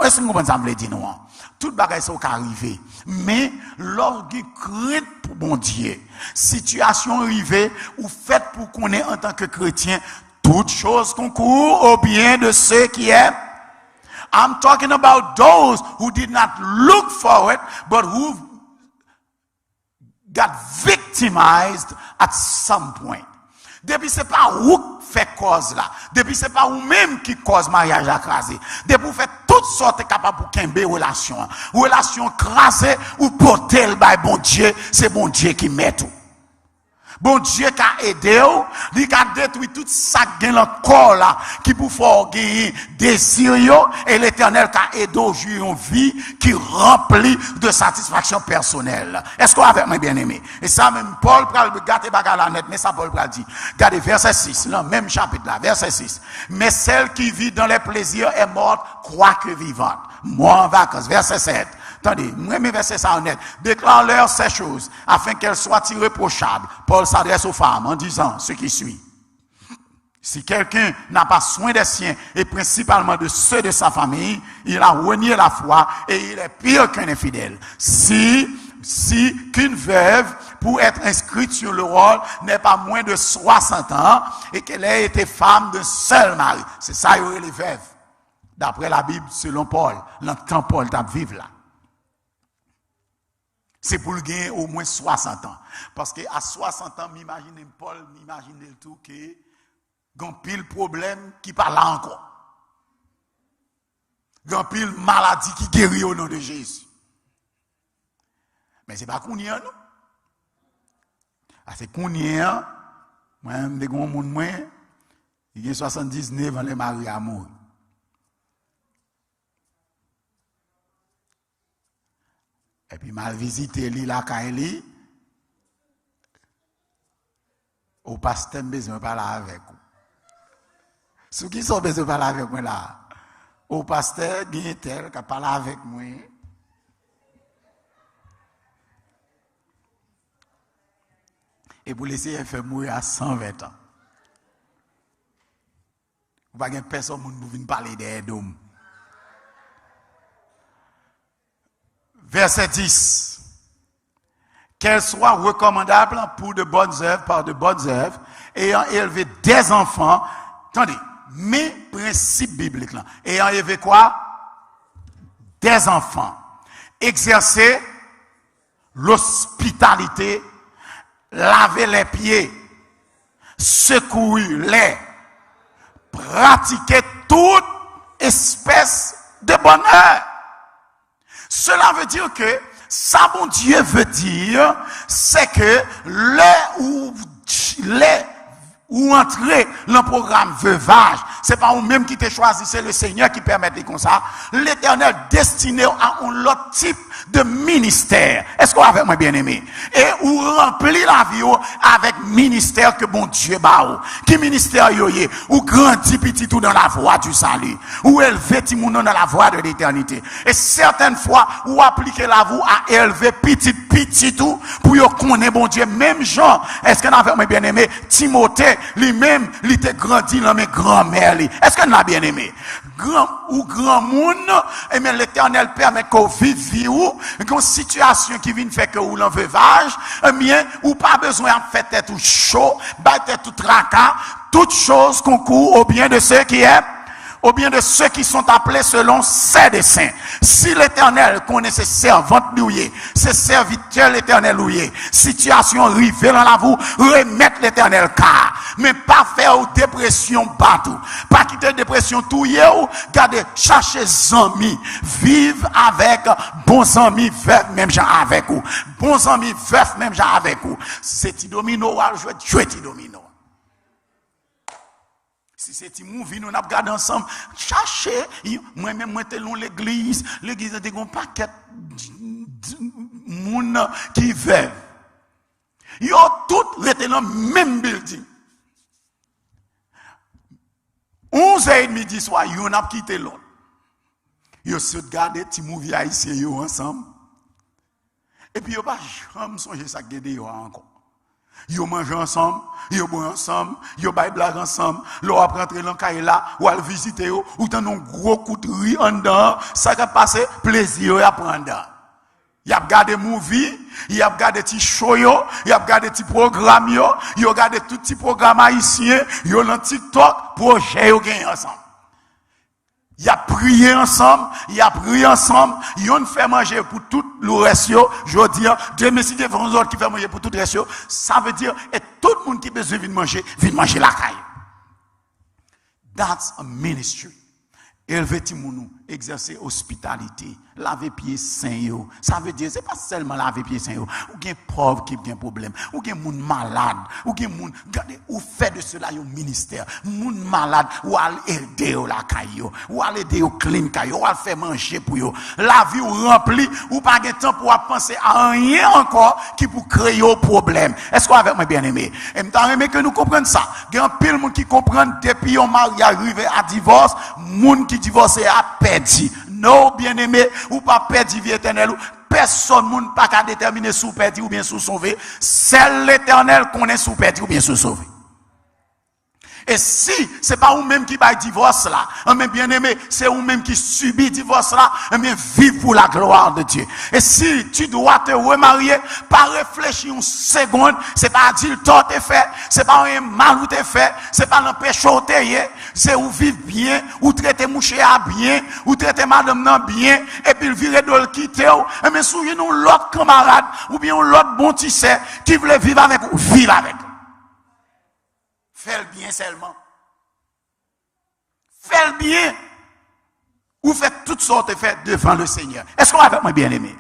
est-ce que vous comprenez ça me dit non tout bagage ça arrivé mais l'orgue crainte pour bon Dieu situation arrivée ou fait pour qu'on ait en tant que chrétien toute chose concourt au bien de ceux qui aiment. I'm talking about those who did not look for it, but who got victimized at some point. Depuis c'est pas vous fait cause là. Depuis c'est pas vous même qui cause mariage écrasé. Depuis vous faites toutes sortes capable pour qu'ember relation crasée ou porter le bail bon Dieu, c'est bon Dieu qui met tout. Bon Dieu qui a aidé, il a détruit tout ça qui est dans le corps là, qui pour faire gagner désir et l'Éternel qui a aidé aujourd'hui une vie qui remplit de satisfaction personnelle. Est-ce qu'on avait bien aimé? Et ça même Paul pral gâter bagarre la net, mais ça Paul pral dit. Regardez verset 6, là, même chapitre là, verset 6. Mais celle qui vit dans les plaisirs est morte, quoique vivante. Moi en vacances, verset 7. Attendez, moi mes versets ça honnête. Déclare-leur ces choses afin qu'elles soient irréprochables. Paul s'adresse aux femmes en disant ce qui suit. Si quelqu'un n'a pas soin des siens et principalement de ceux de sa famille, il a renié la foi et il est pire qu'un infidèle. Si qu'une veuve pour être inscrite sur le rôle n'est pas moins de 60 ans et qu'elle ait été femme d'un seul mari. C'est ça, il y aurait les veuves. D'après la Bible, selon Paul, dans le temps Paul t'a vivre là. C'est pour le gagner au moins 60 ans. Parce qu'à 60 ans, m'imagine Paul, m'imagine le tout que grand pile problème qui parle là encore. Grand pile maladie qui guérit au nom de Jésus. Mais c'est pas qu'on y a, non? C'est qu'on y a, moi-même, des grands monde, moi, il y a 79 ans, les maris à mourir. Et puis, mal visité li la kaili, au pasteur besoin de parler avec vous. Ceux qui sont besoin de parler avec moi là, au pasteur, il y a tel qui parle avec moi. Et pour laisser faire mourir à 120 ans. Vous n'avez pas personne qui vous parler des hommes. Verset 10. Qu'elles soient recommandables pour de bonnes œuvres, par de bonnes œuvres, ayant élevé des enfants. Attendez, mes principes bibliques là. Ayant élevé quoi? Des enfants. Exercer l'hospitalité, laver les pieds, secourir les, pratiquer toute espèce de bonheur. Cela veut dire que, ça, bon Dieu veut dire, c'est que ou entrer dans le programme veuvage, c'est pas vous-même qui t'ai choisi, c'est le Seigneur qui permet de comme ça. L'Éternel destiné à un autre type de ministère. Est-ce qu'on avait moi bien aimé? Et ou remplit la vie avec ministère que bon Dieu ba. Qui ministère yoye? Ou grandit petit tout dans la voie du salut. Ou élever tout monde dans la voie de l'éternité. Et certaines fois, ou appliquer la voie à élever petit tout pour yo connaître bon Dieu. Même Jean, est-ce qu'on avait moi bien aimé? Timothée, lui-même, il était grandi dans mes grands-mères. Est-ce qu'on l'a bien aimé? Grand monde, et mais l'Éternel permet qu'on vive une situation qui vient faire que ou l'enveuvage, eh bien, ou pas besoin de faire tout chaud, battre tout tracas, toute chose concourt au bien de ceux qui aiment. ou bien de ceux qui sont appelés selon ses desseins. Si l'Éternel connaît ses servantes louées, ses serviteurs l'Éternel loué, situation rivée dans la vous, remettre l'Éternel car, mais pas faire dépression partout, pas quitter dépression tout ou garder, chercher amis, vivre avec bons amis, veufs même gens avec vous, bons amis, veufs même gens avec vous. C'est ti domino, jouer ti domino. Si c'est ti movie, nous n'a regardé ensemble, chercher, moi-même, moi, t'es long l'église a des gros paquets moun qui vivent. Yo tout rete dans même building. 11h30 du soir, yo n'a quitté l'autre. Yo se garder ti movie haïtien yo ensemble. Et puis yo pas jamais songer ça gade yo encore. Yo mange ensemble, yo boit ensemble, yo bay blague ensemble, l'on a rentré dans caille là, ou al visiter yo, ou t'en un gros coup de riz en dedans, ça qui passe plaisir à prendre. Y a regardé movie, y a regardé ti show yo, y a regardé ti programme yo regardé tout ti programme haïtien, yo dans TikTok, projet yo gagne ensemble. Y a prié ensemble, y a prié ensemble, yon fait manger pour tout le reste, je dis, Dieu merci de vous autres qui fait manger pour tout le reste, ça veut dire, et tout le monde qui besoin de manger la caille. That's a ministry. Élever Timounou, exercer hospitalité, laver pieds sains yo. Ça veut dire, c'est pas seulement laver pieds sains yo. Ou gen pauvre qui a un problème, ou gen moun malade, ou gen moun, regardez, ou fait de cela yo ministère. Moun malade, ou al aider yo la kayo, ou al aider yo clean kayo, ou al faire manger pour yo. La vie ou remplie, ou pas gen temps pour penser à rien encore qui pour créer un problème. Est-ce qu'on avec moi bien aimé? Et m'ta aimé que nous comprenions ça. Gen pile moun qui comprennent depuis on mari arrivé à divorce, moun qui divorcé a perdu. Non, bien-aimé, ou pas perdu vie éternelle, personne moun pas qu'à déterminer sous perdu ou bien sous sauvé. Seul l'Éternel connaît sous perdu ou bien sous sauvé. Et si c'est pas vous-même qui va divorce là, mais bien aimé, c'est vous-même qui subit divorce là, mais vive pour la gloire de Dieu. Et si tu dois te remarier, pas réfléchir une seconde, c'est pas adultère t'es fait, c'est pas un mal ou t'es fait, c'est pas un péché ou t'es, c'est ou vivre bien, ou traiter mouché à bien, ou traiter madame nan bien, et puis virer de le quitter, mais souvenez-nous l'autre camarade, ou bien l'autre bon tissé, qui voulait vivre avec vous, vivre avec vous. Fais le bien seulement. Fais le bien. Ou faites toutes sortes de fêtes devant le Seigneur. Est-ce qu'on va avec moi bien aimé?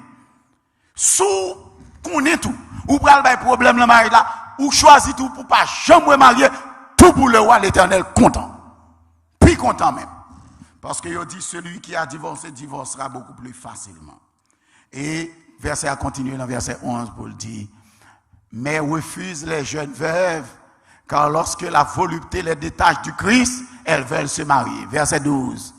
Sous qu'on est tout, ou pral bay problème le mari là, ou choisit tout pour pas jamais marier, tout pour le roi l'Éternel content. Puis content même. Parce que il dit celui qui a divorcé divorcera beaucoup plus facilement. Et verset a continué dans verset 11 pour le dire. Mais refuse les jeunes veuves, car lorsque la volupté les détache du Christ, elles veulent se marier. Verset 12.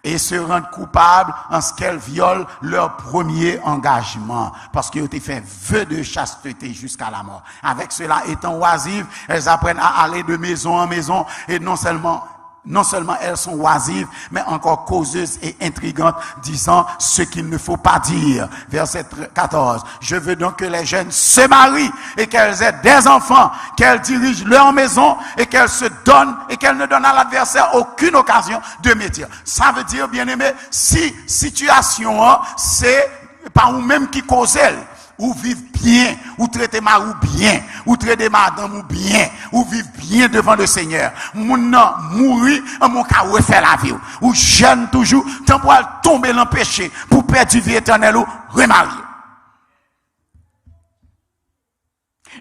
Et se rendent coupables en ce qu'elles violent leur premier engagement. Parce qu'ils ont fait vœu de chasteté jusqu'à la mort. Avec cela étant oisives, elles apprennent à aller de maison en maison. Et non seulement elles sont oisives, mais encore causeuses et intrigantes, disant ce qu'il ne faut pas dire. Verset 14. Je veux donc que les jeunes se marient et qu'elles aient des enfants, qu'elles dirigent leur maison et qu'elles se donnent et qu'elles ne donnent à l'adversaire aucune occasion de mentir. Ça veut dire, bien aimé, si situation, c'est pas vous-même qui cause elle. Ou vivre bien, ou traiter marou bien, ou traiter madame ou bien, ou vivre bien devant le Seigneur. Moun nan mourir, mon ka refaire la vie. Ou jeune toujours, tant pour tomber dans le péché, pour perdre vie éternelle ou remarier.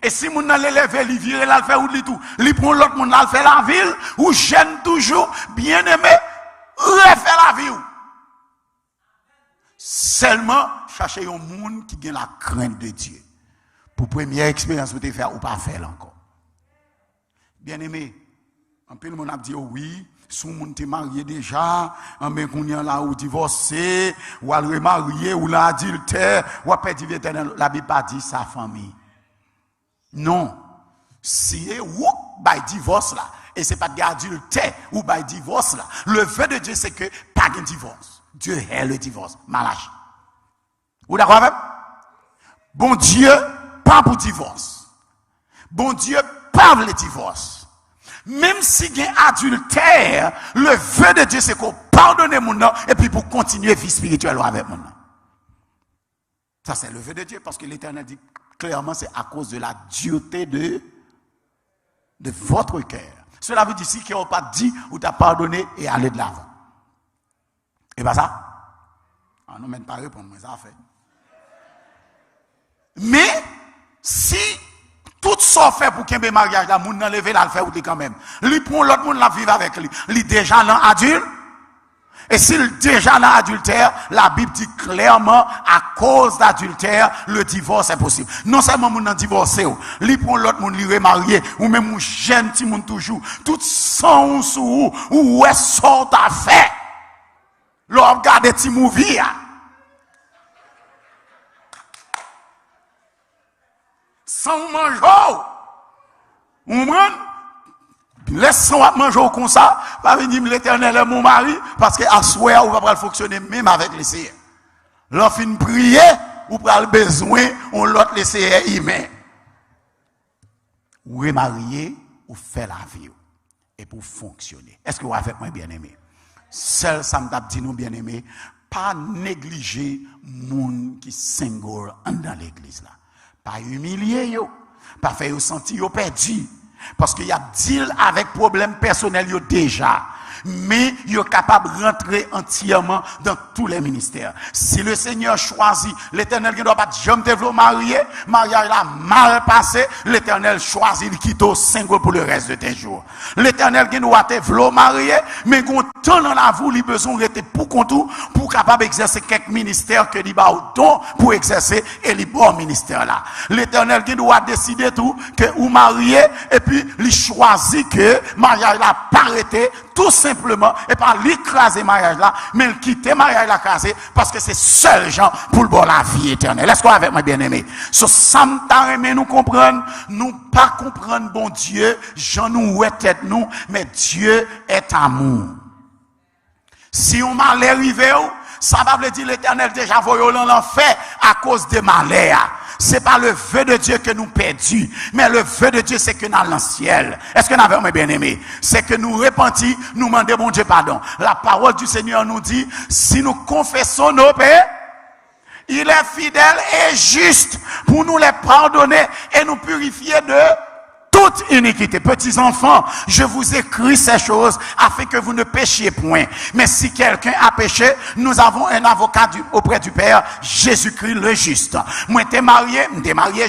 Et si moun nan l'élève, li vire la faire ou li tout, li prend l'autre moun la faire la ville, ou jeune toujours, bien aimé, refaire la vie. Seulement, cherchez un monde qui a la crainte de Dieu. Pour première expérience, vous devez faire ou pas faire encore. Bien aimé, un peu le monde a dit oui, si vous êtes marié déjà, mais qu'on y a là ou divorcé, ou à remarié, ou l'adultère, ou à perdre l'éternel, la Bible pas dit sa famille. Non. Si vous by divorce là, et c'est pas d'adultère ou by divorce là, le vœu de Dieu c'est que pas de divorce. Dieu est le divorce. Malachie. Vous d'accord avec? Bon Dieu, pas pour divorce. Bon Dieu, pas le divorce. Même si il y a adultère, le vœu de Dieu, c'est qu'on pardonne mon nom et puis pour continuer vie spirituelle avec mon nom. Ça, c'est le vœu de Dieu parce que l'Éternel dit clairement, c'est à cause de la dureté de votre cœur. Cela veut dire si qu'on n'a pas dit ou t'as pardonné et aller de l'avant. Et bien ça, on ne mène pas répondre, mais ça a fait. Mais, si tout ça fait pour qu'il y ait un mariage, la moun nan levé la le fait ou quand même. Lui prend l'autre moun la vivre avec lui. Lui déjà dans adulte. Et s'il déjà dans adultère, la Bible dit clairement, à cause d'adultère, le divorce est possible. Non seulement moun nan divorcé, lui prend l'autre moun li remarié, ou même moun jeune ti moun toujours, tout sang sous ou est sort à fait. L'on regarde ti movie. Sans manger. Laisse-moi manger comme ça. Pas venir l'Éternel est mon mari. Parce qu'à souhait, on va pas fonctionner même avec les CR. L'on fin prier, ou pas le besoin, on l'autre les CR humain. Ou remarier, ou faire la vie. Et pour fonctionner. Est-ce que vous avez fait moi bien aimé? Seul ça me dit nous bien aimé. Pas négliger moun qui single dans l'église là. Pas humilier yo, pas faire yo sentir yo perdu parce qu'il y a deal avec problème personnel yo déjà. Mais il est capable de rentrer entièrement dans tous les ministères. Si le Seigneur choisit, l'Éternel qui ne doit pas jamais te marier, mariage là mal passé, l'Éternel choisit de quitter single pour le reste de tes jours. L'Éternel qui doit te marier, mais qu'on temps dans la vie, il a besoin de pour contour, pour capable d'exercer quelques ministères que il a au don pour exercer et les bons ministères là. L'Éternel qui doit décider tout, que vous mariez, et puis il choisit que mariage là pas arrêté, tout simplement, et pas l'écraser mariage là, mais le quitter mariage là casé, parce que c'est seul gens pour le bon la vie éternelle. Est-ce qu'on avec moi bien aimé? So, ça me nous comprendre, nous pas comprendre bon Dieu, j'en nous ouais tête nous, mais Dieu est amour. Si on malheur arrivé, ça va dire l'Éternel déjà voyons l'enfer à cause de malheur. C'est pas le vœu de Dieu que nous perdons, mais le vœu de Dieu c'est que nous allons dans le ciel. Est-ce que nous avons bien aimé? C'est que nous repentis, nous demandons bon Dieu pardon. La parole du Seigneur nous dit, si nous confessons nos péchés, il est fidèle et juste pour nous les pardonner et nous purifier de toute iniquité. Petits enfants, je vous écris ces choses afin que vous ne péchiez point. Mais si quelqu'un a péché, nous avons un avocat auprès du Père, Jésus-Christ le juste. Moi, t'es marié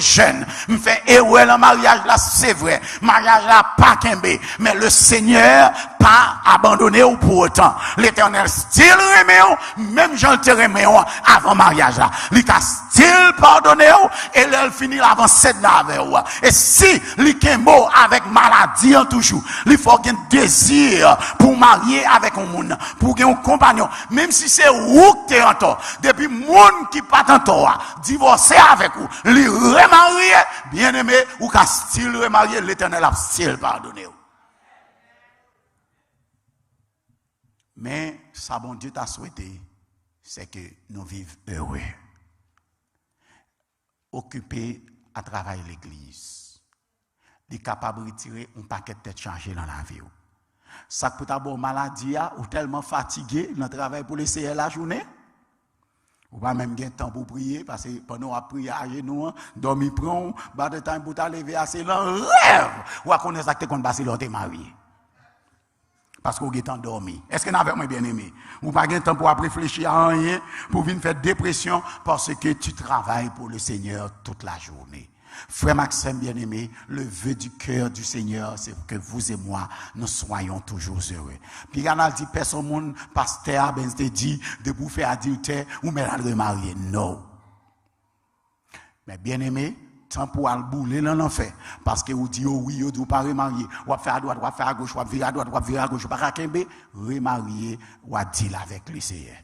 jeune. Me fait erreur le mariage là, c'est vrai. Mariage là, pas qu'embé. Mais le Seigneur pas abandonné ou pour autant. L'Éternel style remet, même Jean te remet avant mariage là. Il t'a style pardonné et il finit avant 7 ans avec vous. Et si il mot avec maladie en toujours, il faut qu'il désir pour marier avec un monde, pour qu'il ait un compagnon, même si c'est où que t'es en tort, depuis monde qui pas en tort, divorcer avec vous, lui remarier, bien aimé, ou qu'à style remarier, l'Éternel a style pardonné. Mais ça, bon Dieu t'a souhaité, c'est que nous vivions heureux, occupés à travailler l'église. Il est capable de retirer un paquet de tête chargée dans la vie. Ça peut avoir maladie ou tellement fatigué dans le travail pour laisser la journée. Ou pas même gagner temps pour prier parce que pendant qu'on prie à genoux, dormir prend, pas de temps pour t'lever assez dans rêve. Ou à connaître ça que qu'on passe l'autre marié. Parce qu'on est endormi. Est-ce que nous avons bien aimé? Ou pas de temps pour réfléchir à rien, pour venir faire dépression parce que tu travailles pour le Seigneur toute la journée. Frère Maxime bien-aimé, le vœu du cœur du Seigneur, c'est que vous et moi, nous soyons toujours heureux. Puis quand on dit, personne monde, pasteur, ben, te dit, de vous faire adultère, ou mais la remarier. Non. Mais bien-aimé, tant pour aller bouler dans l'enfer. Parce que vous dites, oh oui, vous ne pas remarier. Ou faire à droite, ou faire à gauche, ou virer à droite, ou virer à gauche, ou pas qu'à remarier, ou à deal avec le Seigneur.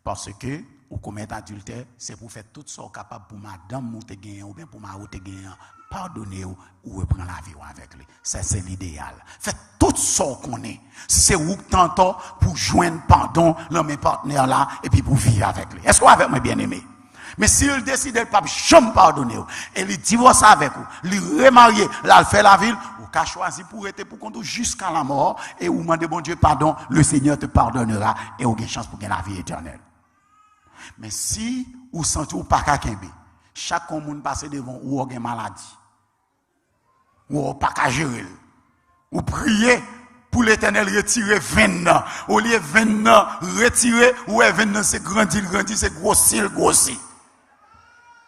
Parce que, ou commettre adultère, c'est pour faire tout ça capable pour madame ou te gagner ou bien pour ma ou te gagner, pardonner ou reprendre la vie avec lui. Ça c'est l'idéal. Faites tout ça qu'on est. C'est où tantôt pour joindre pardon dans mes partenaires là et puis pour vivre avec lui. Est-ce qu'on avec moi bien aimé? Mais s'il décide de ne pas jamais pardonner, et il divorce avec vous, il remarier, là, il fait la ville, ou qu'a choisi pour être pour conduire jusqu'à la mort, et vous demandez bon Dieu pardon, le Seigneur te pardonnera, et vous avez une chance pour gagner la vie éternelle. Mais si vous sentez ou pas qu'à Kembe, chaque monde passe devant ou avez une maladie, ou pas qu'à gérer, ou priez pour l'Éternel retirer 20 ans, au lieu 20 ans retirer, ou 20 ans c'est grandir, c'est grossir.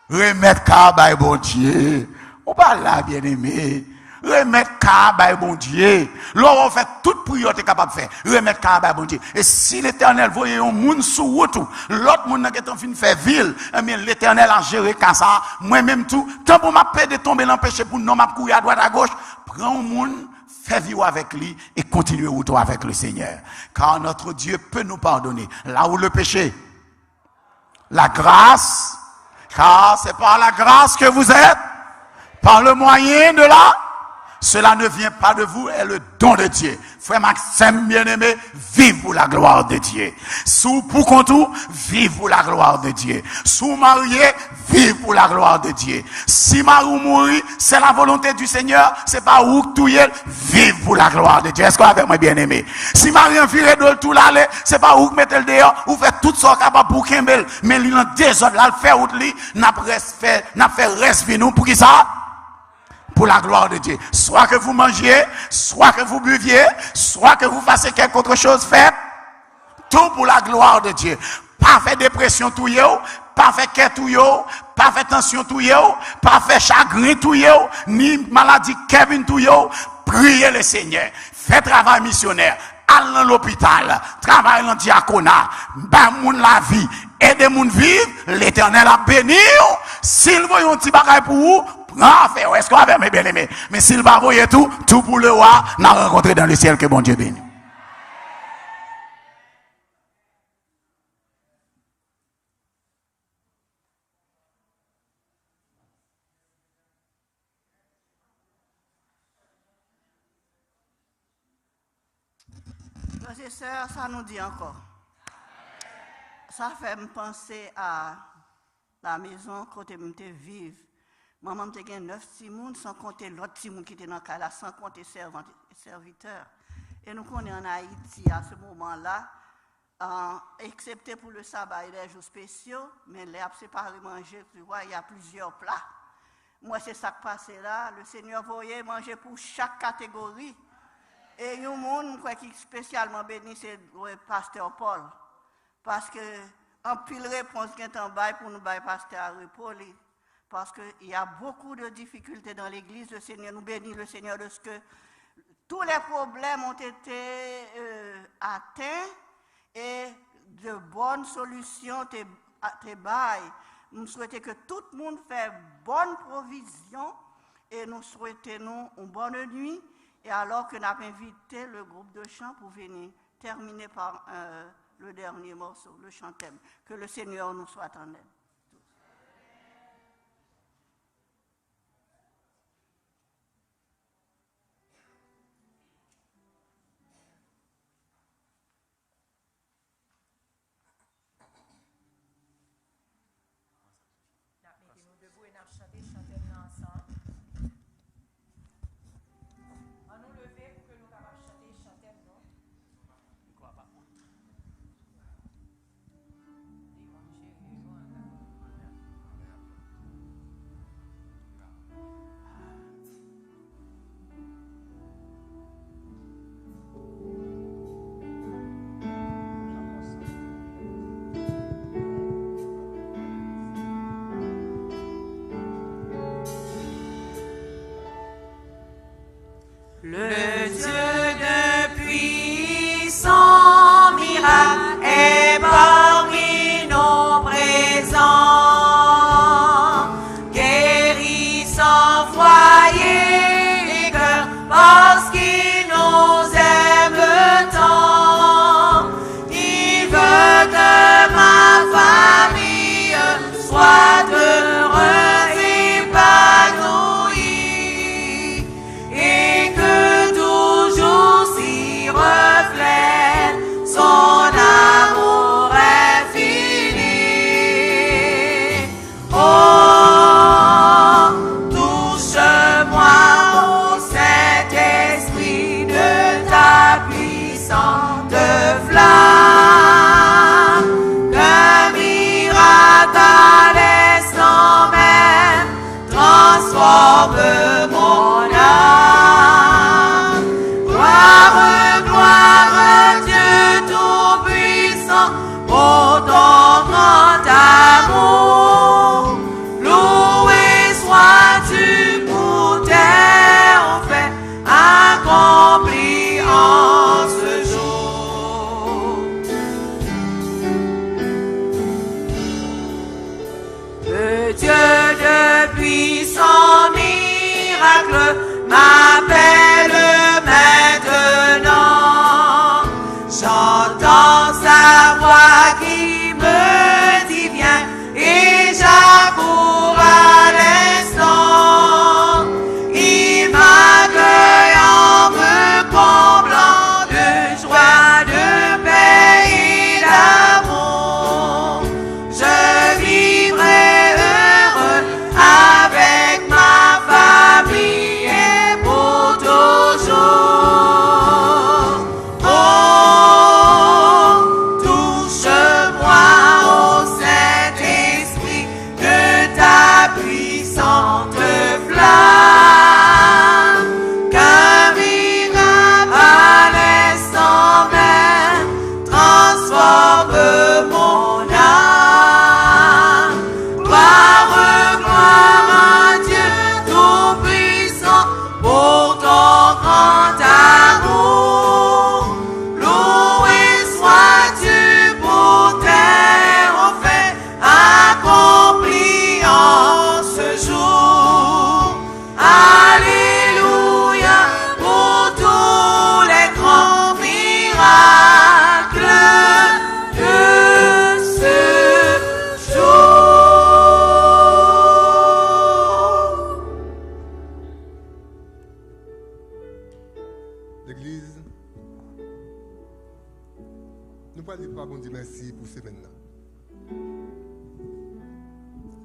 Remettre Kaba bon Dieu. On parle là, bien aimé. Remettre Kaba bon Dieu. Là, on fait toute prière que capable de faire. Remettre Kaba bon Dieu. Et si l'Éternel voyait un monde sous route, l'autre monde qui est en train de faire ville, eh bien, l'Éternel a géré comme ça. Moi-même tout, tant pour m'a de tomber dans le péché pour non m'a courir à droite à gauche, prends un monde, fais vivre avec lui et continuer autour avec le Seigneur. Car notre Dieu peut nous pardonner. Là où le péché, la grâce, car c'est par la grâce que vous êtes, par le moyen de cela ne vient pas de vous, est le don de Dieu. Frère Maxime, bien-aimé, vive pour la gloire de Dieu. Sous pour contour, vive pour la gloire de Dieu. Sous marié, vive pour la gloire de Dieu. Si Marou mourit, c'est la volonté du Seigneur, c'est pas où tout est, vive pour la gloire de Dieu. Est-ce qu'on avec moi, bien-aimé? Si Marie enfilé de tout l'aller, c'est pas où mettre le dehors, ou fait tout ça capable pour Kembel, mais il en désordre, là, le fait out li, n'a fait respirer nous pour qui ça? Pour la gloire de Dieu. Soit que vous mangiez, soit que vous buviez, soit que vous fassiez quelque autre chose, faites tout pour la gloire de Dieu. Pas fait dépression tout yo, pas fait quête tout yo, pas fait tension tout yo, pas fait chagrin tout yo, ni maladie Kevin tout yo. Priez le Seigneur. Faites travail missionnaire. Allez dans l'hôpital, travaille dans le diaconat, ben moun la vie, aidez moun vivre, l'Éternel a béni. S'il veut un petit bagage pour vous, prends faire. Est-ce qu'on avait mes bien-aimés? Mais s'il va voyer tout pour le roi, n'a rencontré dans le ciel que bon Dieu bénit. Frères et sœurs, ça nous dit encore. Ça fait me penser à la maison côté me vive. Maman me gagné 9 simons sans compter l'autre simon qui était dans le là, sans compter serviteurs. Et nous connaissons en Haïti à ce moment-là, excepté pour le sabbat et les jours spéciaux, mais les séparés manger, tu vois, il y a plusieurs plats. Moi, c'est ça qui passe là. Le Seigneur voyait manger pour chaque catégorie. Et il y a un monde qui est spécialement béni, c'est le pasteur Paul. Parce que, en pile réponse qui est en bas pour nous bailler pasteur Paul, parce qu'il y a beaucoup de difficultés dans l'église, le Seigneur nous bénit, le Seigneur, de ce que tous les problèmes ont été atteints et de bonnes solutions te baillent. Nous souhaitons que tout le monde fasse bonne provision et nous souhaitons une bonne nuit. Et alors que nous avons invité le groupe de chant pour venir terminer par le dernier morceau, le chant thème. Que le Seigneur nous soit en aide. pour ton grand amour. Loué sois-tu pour tes faits accomplis en ce jour. Le Dieu depuis son miracle m'appelle maintenant. J'entends sa voix qui me dit viens et j'accours à l'instant. Il m'accueille en me comblant de joie, de paix et d'amour. Je vivrai heureux avec ma famille et pour toujours. Oh, touche-moi au Saint-Esprit de ta puissante flamme, qu'un miracle à l'instant même transforme mon âme. Gloire à Dieu Tout-Puissant pour ton grand amour. Loué sois-tu pour tes faits accomplis en ce jour. Alléluia pour tous les grands miracles de ce jour. L'église, nous ne pouvons pas bon dire merci pour cette semaine-là.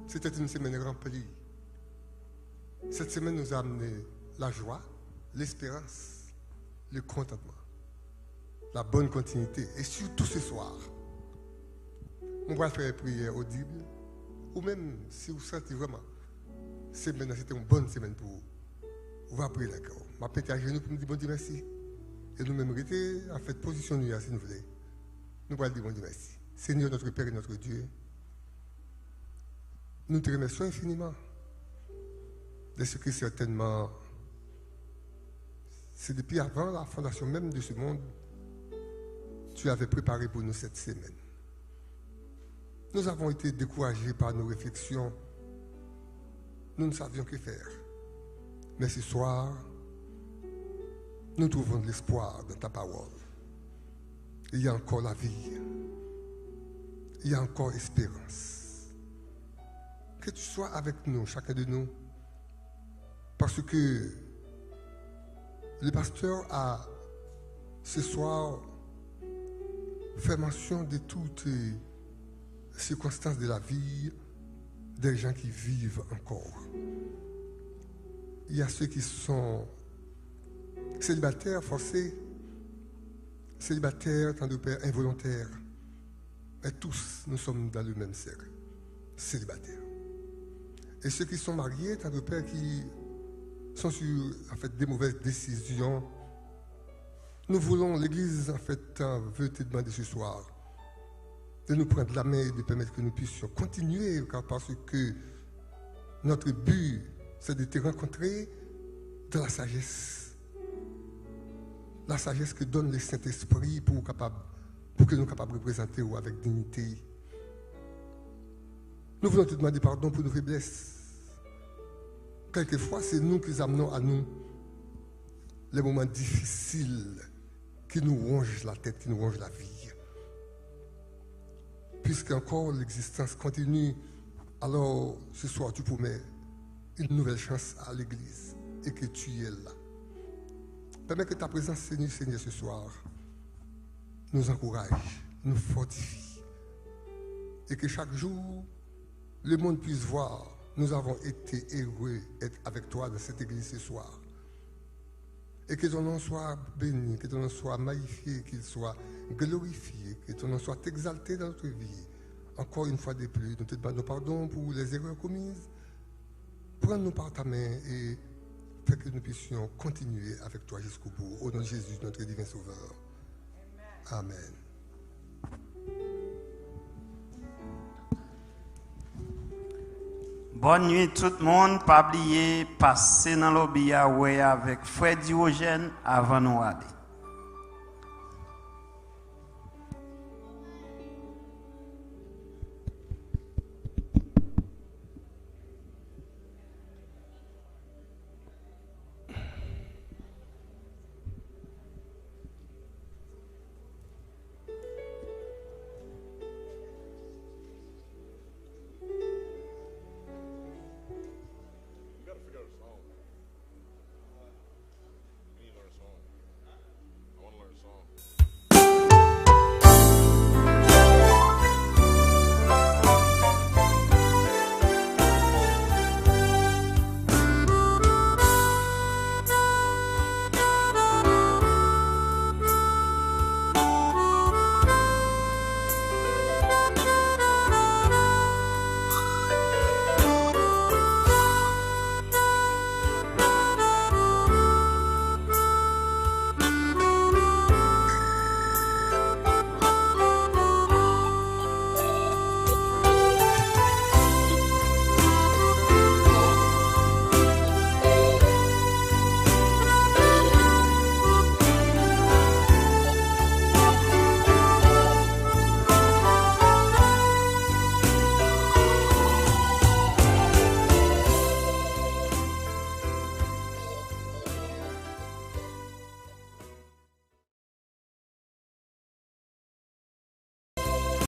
C'était une semaine remplie. Cette semaine nous a amené la joie, l'espérance, le contentement, la bonne continuité. Et surtout ce soir, on va faire une prière audible, ou même si vous sentez vraiment, c'était une bonne semaine pour vous. On va prier d'accord. Je vais péter à genoux pour nous dire bon Dieu merci. Et nous-mêmes rester en fait position nous si nous voulons. Nous allons dire bon Dieu merci. Seigneur notre Père et notre Dieu, nous te remercions infiniment de ce que certainement, c'est depuis avant la fondation même de ce monde, tu avais préparé pour nous cette semaine. Nous avons été découragés par nos réflexions. Nous ne savions que faire. Mais ce soir, nous trouvons de l'espoir dans ta parole. Il y a encore la vie. Il y a encore espérance. Que tu sois avec nous, chacun de nous. Parce que le pasteur a, ce soir, fait mention de toutes les circonstances de la vie des gens qui vivent encore. Il y a ceux qui sont célibataires forcés, célibataires, tant de pères involontaires. Et tous, nous sommes dans le même cercle, célibataires. Et ceux qui sont mariés, tant de pères qui sont sur en fait, des mauvaises décisions. Nous voulons, l'Église en fait, veut te demander ce soir de nous prendre la main et de permettre que nous puissions continuer, parce que notre but, c'est de te rencontrer dans la sagesse. La sagesse que donne le Saint-Esprit pour que nous soyons capables de représenter avec dignité. Nous voulons te demander pardon pour nos faiblesses. Quelquefois, c'est nous qui amenons à nous les moments difficiles qui nous rongent la tête, qui nous rongent la vie. Puisqu'encore l'existence continue, alors ce soir tu promets une nouvelle chance à l'Église et que tu es là. Permets que ta présence, Seigneur, ce soir, nous encourage, nous fortifie et que chaque jour, le monde puisse voir. Nous avons été heureux d'être avec toi dans cette église ce soir. Et que ton nom soit béni, que ton nom soit magnifié, qu'il soit glorifié, que ton nom soit exalté dans notre vie. Encore une fois de plus, nous te demandons pardon pour les erreurs commises. Prends-nous par ta main et fais que nous puissions continuer avec toi jusqu'au bout. Au nom de Jésus, notre divin Sauveur. Amen. Bonne nuit tout le monde. Pas oublier passer dans le lobby avec Frère Diogène avant nous aller.